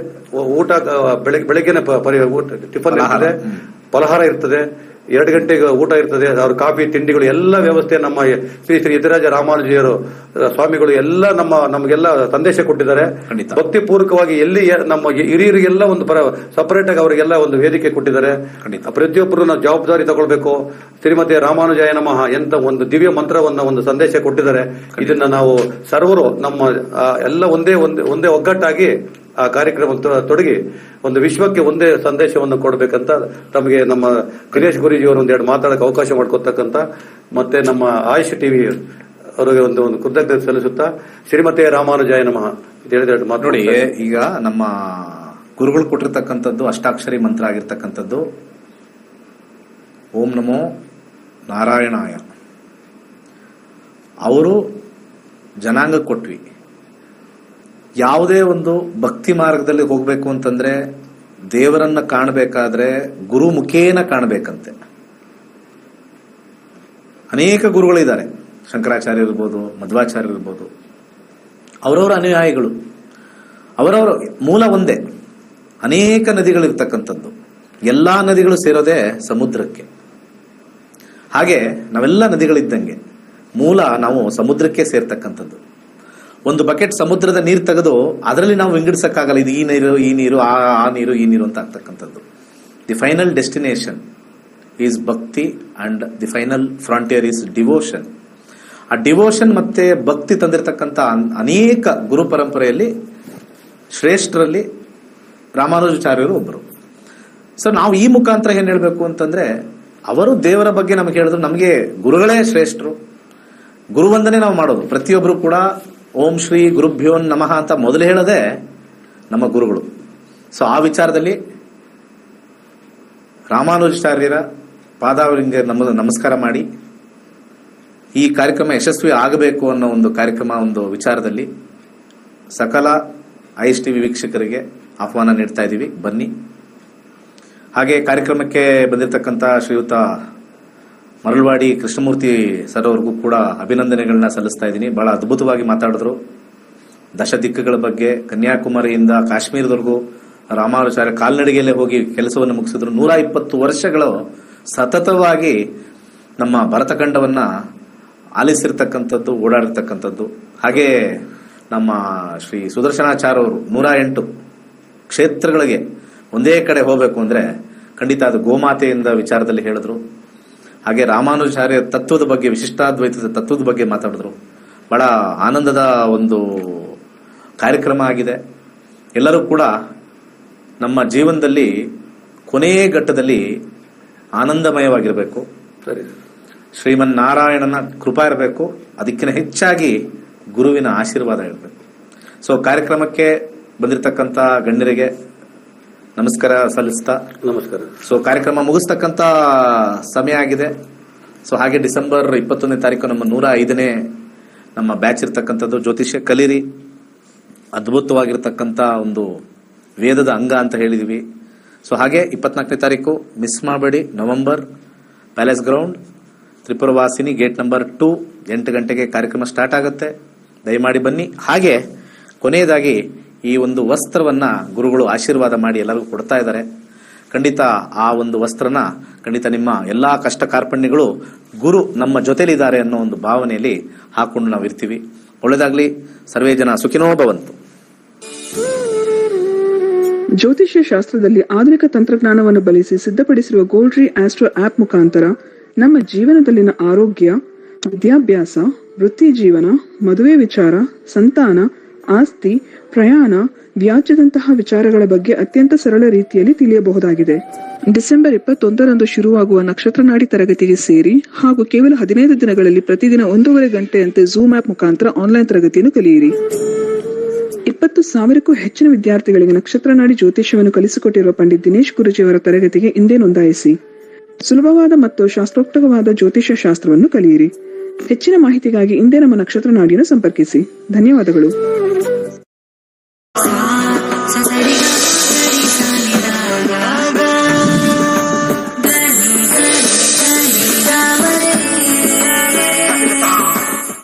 ಊಟ ಬೆಳಗ್ಗೆನೆ ಟಿಫನ್ ಇರ್ತದೆ, ಫಲಹಾರ ಇರ್ತದೆ, 2 ಗಂಟೆಗೆ ಊಟ ಇರ್ತದೆ. ಅವ್ರ ಕಾಫಿ ತಿಂಡಿಗಳು ಎಲ್ಲ ವ್ಯವಸ್ಥೆ ನಮ್ಮ ಶ್ರೀ ಯತಿರಾಜ ರಾಮಾನುಜಿಯರು ಸ್ವಾಮಿಗಳು ಎಲ್ಲ ನಮಗೆಲ್ಲ ಸಂದೇಶ ಕೊಟ್ಟಿದ್ದಾರೆ. ಭಕ್ತಿ ಪೂರ್ವಕವಾಗಿ ಎಲ್ಲಿ ನಮ್ಮ ಹಿರಿಯರಿಗೆಲ್ಲ ಒಂದು ಸಪರೇಟ್ ಆಗಿ ಅವರಿಗೆಲ್ಲ ಒಂದು ವೇದಿಕೆ ಕೊಟ್ಟಿದ್ದಾರೆ. ಪ್ರತಿಯೊಬ್ಬರು ನಾವು ಜವಾಬ್ದಾರಿ ತಗೊಳ್ಬೇಕು. ಶ್ರೀಮತಿ ರಾಮಾನುಜಾಯ ನಮಃ ಎಂತ ಒಂದು ದಿವ್ಯ ಮಂತ್ರವನ್ನ ಒಂದು ಸಂದೇಶ ಕೊಟ್ಟಿದ್ದಾರೆ. ಇದನ್ನ ನಾವು ಸರ್ವರು ನಮ್ಮ ಎಲ್ಲ ಒಂದೇ ಒಗ್ಗಟ್ಟಾಗಿ ಆ ಕಾರ್ಯಕ್ರಮ ತೊಡಗಿ ಒಂದು ವಿಶ್ವಕ್ಕೆ ಒಂದೇ ಸಂದೇಶವನ್ನು ಕೊಡಬೇಕಂತ ತಮಗೆ ನಮ್ಮ ದಿನೇಶ್ ಗುರೂಜಿಯವರು ಒಂದೆರಡು ಮಾತಾಡಕ್ಕೆ ಅವಕಾಶ ಮಾಡಿಕೊಡ್ತಕ್ಕಂತ, ಮತ್ತೆ ನಮ್ಮ ಆಯುಷ್ ಟಿವಿ ಅವರಿಗೆ ಒಂದು ಕೃತಜ್ಞತೆ ಸಲ್ಲಿಸುತ್ತಾ ಶ್ರೀಮತಿ ರಾಮಾನುಜಾಯ ನಮಃ ಹೇಳಿದ ನೋಡಿ. ಈಗ ನಮ್ಮ ಗುರುಗಳು ಕೊಟ್ಟಿರ್ತಕ್ಕಂಥದ್ದು ಅಷ್ಟಾಕ್ಷರಿ ಮಂತ್ರ ಆಗಿರ್ತಕ್ಕಂಥದ್ದು ಓಂ ನಮೋ ನಾರಾಯಣಾಯ. ಅವರು ಜನಾಂಗ ಕೊಟ್ವಿ. ಯಾವುದೇ ಒಂದು ಭಕ್ತಿ ಮಾರ್ಗದಲ್ಲಿ ಹೋಗ್ಬೇಕು ಅಂತಂದ್ರೆ ದೇವರನ್ನ ಕಾಣಬೇಕಾದ್ರೆ ಗುರು ಮುಖೇನ ಕಾಣಬೇಕಂತೆ. ಅನೇಕ ಗುರುಗಳಿದ್ದಾರೆ, ಶಂಕರಾಚಾರ್ಯ ಇರ್ಬೋದು, ಮಧ್ವಾಚಾರ್ಯ ಇರ್ಬೋದು, ಅವರವರ ಅನುಯಾಯಿಗಳು, ಅವರವರ ಮೂಲ ಒಂದೇ. ಅನೇಕ ನದಿಗಳಿರ್ತಕ್ಕಂಥದ್ದು, ಎಲ್ಲಾ ನದಿಗಳು ಸೇರೋದೇ ಸಮುದ್ರಕ್ಕೆ. ಹಾಗೆ ನಾವೆಲ್ಲ ನದಿಗಳಿದ್ದಂಗೆ ಮೂಲ ನಾವು ಸಮುದ್ರಕ್ಕೆ ಸೇರ್ತಕ್ಕಂಥದ್ದು. ಒಂದು ಬಕೆಟ್ ಸಮುದ್ರದ ನೀರು ತೆಗೆದು ಅದರಲ್ಲಿ ನಾವು ವಿಂಗಡಿಸಕ್ಕಾಗಲ್ಲ, ಇದು ಈ ನೀರು ಆ ನೀರು ಅಂತ ಆಗ್ತಕ್ಕಂಥದ್ದು. ದಿ ಫೈನಲ್ ಡೆಸ್ಟಿನೇಷನ್ ಈಸ್ ಭಕ್ತಿ and the final frontier is devotion. ಆ ಡಿವೋಷನ್ ಮತ್ತೆ ಭಕ್ತಿ ತಂದಿರತಕ್ಕಂಥ ಅನೇಕ ಗುರು ಪರಂಪರೆಯಲ್ಲಿ ಶ್ರೇಷ್ಠರಲ್ಲಿ ರಾಮಾನುಜಾಚಾರ್ಯರು ಒಬ್ಬರು. ಸೊ ನಾವು ಈ ಮುಖಾಂತರ ಏನ್ ಹೇಳ್ಬೇಕು ಅಂತಂದ್ರೆ, ಅವರು ದೇವರ ಬಗ್ಗೆ ನಮಗೆ ಹೇಳಿದ್ರು, ನಮಗೆ ಗುರುಗಳೇ ಶ್ರೇಷ್ಠರು. ಗುರುವಂದನೆ ನಾವು ಮಾಡೋದು. ಪ್ರತಿಯೊಬ್ಬರು ಕೂಡ ಓಂ ಶ್ರೀ ಗುರುಭ್ಯೋ ನಮಃ ಅಂತ ಮೊದಲು ಹೇಳೋದೇ ನಮ್ಮ ಗುರುಗಳು. ಸೊ ಆ ವಿಚಾರದಲ್ಲಿ ರಾಮಾನುಜಾಚಾರ್ಯರ ಪಾದಾವಲಿಂಗ ನಮಸ್ಕಾರ ಮಾಡಿ ಈ ಕಾರ್ಯಕ್ರಮ ಯಶಸ್ವಿ ಆಗಬೇಕು ಅನ್ನೋ ಒಂದು ಕಾರ್ಯಕ್ರಮ, ಒಂದು ವಿಚಾರದಲ್ಲಿ ಸಕಲ ಐಎಸ್ ಟಿವಿ ವೀಕ್ಷಕರಿಗೆ ಆಹ್ವಾನ ನೀಡ್ತಾ ಇದ್ದೀವಿ, ಬನ್ನಿ. ಹಾಗೆ ಕಾರ್ಯಕ್ರಮಕ್ಕೆ ಬಂದಿರತಕ್ಕಂಥ ಶ್ರೀಯುತ ಮರಳವಾಡಿ ಕೃಷ್ಣಮೂರ್ತಿ ಸರ್ ಅವ್ರಿಗೂ ಕೂಡ ಅಭಿನಂದನೆಗಳನ್ನ ಸಲ್ಲಿಸ್ತಾ ಇದ್ದೀನಿ. ಬಹಳ ಅದ್ಭುತವಾಗಿ ಮಾತಾಡಿದ್ರು. ದಶ ದಿಕ್ಕುಗಳ ಬಗ್ಗೆ, ಕನ್ಯಾಕುಮಾರಿಯಿಂದ ಕಾಶ್ಮೀರದವರೆಗೂ ರಾಮಾನುಜಾಚಾರ್ಯ ಕಾಲ್ನಡಿಗೆಯಲ್ಲೇ ಹೋಗಿ ಕೆಲಸವನ್ನು ಮುಗಿಸಿದ್ರು. 120 ವರ್ಷಗಳು ಸತತವಾಗಿ ನಮ್ಮ ಭರತಖಂಡವನ್ನ ಆಲಿಸಿರ್ತಕ್ಕಂಥದ್ದು, ಓಡಾಡಿರ್ತಕ್ಕಂಥದ್ದು. ಹಾಗೆ ನಮ್ಮ ಶ್ರೀ ಸುದರ್ಶನಾಚಾರ್ಯ ಅವರು 108 ಕ್ಷೇತ್ರಗಳಿಗೆ ಒಂದೇ ಕಡೆ ಹೋಗಬೇಕು ಅಂದ್ರೆ ಖಂಡಿತ ಅದು ಗೋಮಾತೆಯಿಂದ ವಿಚಾರದಲ್ಲಿ ಹೇಳಿದ್ರು. ಹಾಗೆ ರಾಮಾನುಜಾಚಾರ್ಯ ತತ್ವದ ಬಗ್ಗೆ, ವಿಶಿಷ್ಟಾದ್ವೈತದ ತತ್ವದ ಬಗ್ಗೆ ಮಾತಾಡಿದ್ರು. ಬಹಳ ಆನಂದದ ಒಂದು ಕಾರ್ಯಕ್ರಮ ಆಗಿದೆ. ಎಲ್ಲರೂ ಕೂಡ ನಮ್ಮ ಜೀವನದಲ್ಲಿ ಕೊನೆಯ ಘಟ್ಟದಲ್ಲಿ ಆನಂದಮಯವಾಗಿರಬೇಕು. ಶ್ರೀಮನ್ನಾರಾಯಣನ ಕೃಪಾ ಇರಬೇಕು. ಅದಕ್ಕಿಂತ ಹೆಚ್ಚಾಗಿ ಗುರುವಿನ ಆಶೀರ್ವಾದ ಇರಬೇಕು. ಸೊ ಕಾರ್ಯಕ್ರಮಕ್ಕೆ ಬಂದಿರತಕ್ಕಂತ ಗಣ್ಯರಿಗೆ ನಮಸ್ಕಾರ ಸಲ್ಲಿಸ್ತಾ, ನಮಸ್ಕಾರ. ಸೊ ಕಾರ್ಯಕ್ರಮ ಮುಗಿಸ್ತಕ್ಕಂತ ಸಮಯ ಆಗಿದೆ. ಸೊ ಹಾಗೆ ಡಿಸೆಂಬರ್ 21ನೇ ತಾರೀಕು ನಮ್ಮ 105ನೇ ನಮ್ಮ ಬ್ಯಾಚ್ ಇರ್ತಕ್ಕಂಥದ್ದು ಜ್ಯೋತಿಷ್ಯ ಕಲೀರಿ. ಅದ್ಭುತವಾಗಿರ್ತಕ್ಕಂಥ ಒಂದು ವೇದದ ಅಂಗ ಅಂತ ಹೇಳಿದ್ವಿ. ಸೊ ಹಾಗೆ 24ನೇ ತಾರೀಕು ಮಿಸ್ ಮಾಡಬೇಡಿ. ನವೆಂಬರ್ ಪ್ಯಾಲೇಸ್ ಗ್ರೌಂಡ್, ತ್ರಿಪುರವಾಸಿನಿ, ಗೇಟ್ ನಂಬರ್ 2, 8 ಗಂಟೆಗೆ ಕಾರ್ಯಕ್ರಮ ಸ್ಟಾರ್ಟ್ ಆಗುತ್ತೆ. ದಯಮಾಡಿ ಬನ್ನಿ. ಹಾಗೆ ಕೊನೆಯದಾಗಿ ಈ ಒಂದು ವಸ್ತ್ರವನ್ನ ಗುರುಗಳು ಆಶೀರ್ವಾದ ಮಾಡಿ ಎಲ್ಲರಿಗೂ ಕೊಡ್ತಾ ಇದ್ದಾರೆ. ಖಂಡಿತ ಆ ಒಂದು ವಸ್ತ್ರನ ಖಂಡಿತ ನಿಮ್ಮ ಎಲ್ಲಾ ಕಷ್ಟ ಕಾರ್ಪಣ್ಯಗಳು ಗುರು ನಮ್ಮ ಜೊತೆಲಿದ್ದಾರೆ ಅನ್ನೋ ಒಂದು ಭಾವನೆಯಲ್ಲಿ ಹಾಕೊಂಡು ನಾವು ಇರ್ತೀವಿ. ಒಳ್ಳೆದಾಗ್ಲಿ. ಸರ್ವೇ ಜನ ಸುಖಿನೋ ಭವಂತು. ಜ್ಯೋತಿಷ್ಯ ಶಾಸ್ತ್ರದಲ್ಲಿ ಆಧುನಿಕ ತಂತ್ರಜ್ಞಾನವನ್ನು ಬಳಸಿ ಸಿದ್ಧಪಡಿಸಿರುವ ಗೋಲ್ಡ್ರಿ ಆಸ್ಟ್ರೋ ಆಪ್ ಮುಖಾಂತರ ನಮ್ಮ ಜೀವನದಲ್ಲಿನ ಆರೋಗ್ಯ, ವಿದ್ಯಾಭ್ಯಾಸ, ವೃತ್ತಿ ಜೀವನ, ಮದುವೆ ವಿಚಾರ, ಸಂತಾನ, ಆಸ್ತಿ, ಪ್ರಯಾಣ, ವ್ಯಾಜ್ಯದಂತಹ ವಿಚಾರಗಳ ಬಗ್ಗೆ ಅತ್ಯಂತ ಸರಳ ರೀತಿಯಲ್ಲಿ ತಿಳಿಯಬಹುದಾಗಿದೆ. ಡಿಸೆಂಬರ್ 21ರಂದು ಶುರುವಾಗುವ ನಕ್ಷತ್ರನಾಡಿ ತರಗತಿಗೆ ಸೇರಿ ಹಾಗೂ ಕೇವಲ 15 ದಿನಗಳಲ್ಲಿ ಪ್ರತಿದಿನ 1.5 ಗಂಟೆಯಂತೆ ಝೂಮ್ ಆಪ್ ಮುಖಾಂತರ ಆನ್ಲೈನ್ ತರಗತಿಯನ್ನು ಕಲಿಯಿರಿ. 20,000ಕ್ಕೂ ಹೆಚ್ಚಿನ ವಿದ್ಯಾರ್ಥಿಗಳಿಗೆ ನಕ್ಷತ್ರನಾಡಿ ಜ್ಯೋತಿಷ್ಯವನ್ನು ಕಲಿಸಿಕೊಟ್ಟಿರುವ ಪಂಡಿತ್ ದಿನೇಶ್ ಗುರುಜಿಯವರ ತರಗತಿಗೆ ಇಂದೇ ನೋಂದಾಯಿಸಿ. ಸುಲಭವಾದ ಮತ್ತು ಶಾಸ್ತ್ರೋಕ್ತವಾದ ಜ್ಯೋತಿಷ್ಯ ಶಾಸ್ತ್ರವನ್ನು ಕಲಿಯಿರಿ. ಹೆಚ್ಚಿನ ಮಾಹಿತಿಗಾಗಿ ಇಂದೇ ನಮ್ಮ ನಕ್ಷತ್ರನಾಡಿಯನ್ನು ಸಂಪರ್ಕಿಸಿ. ಧನ್ಯವಾದಗಳು.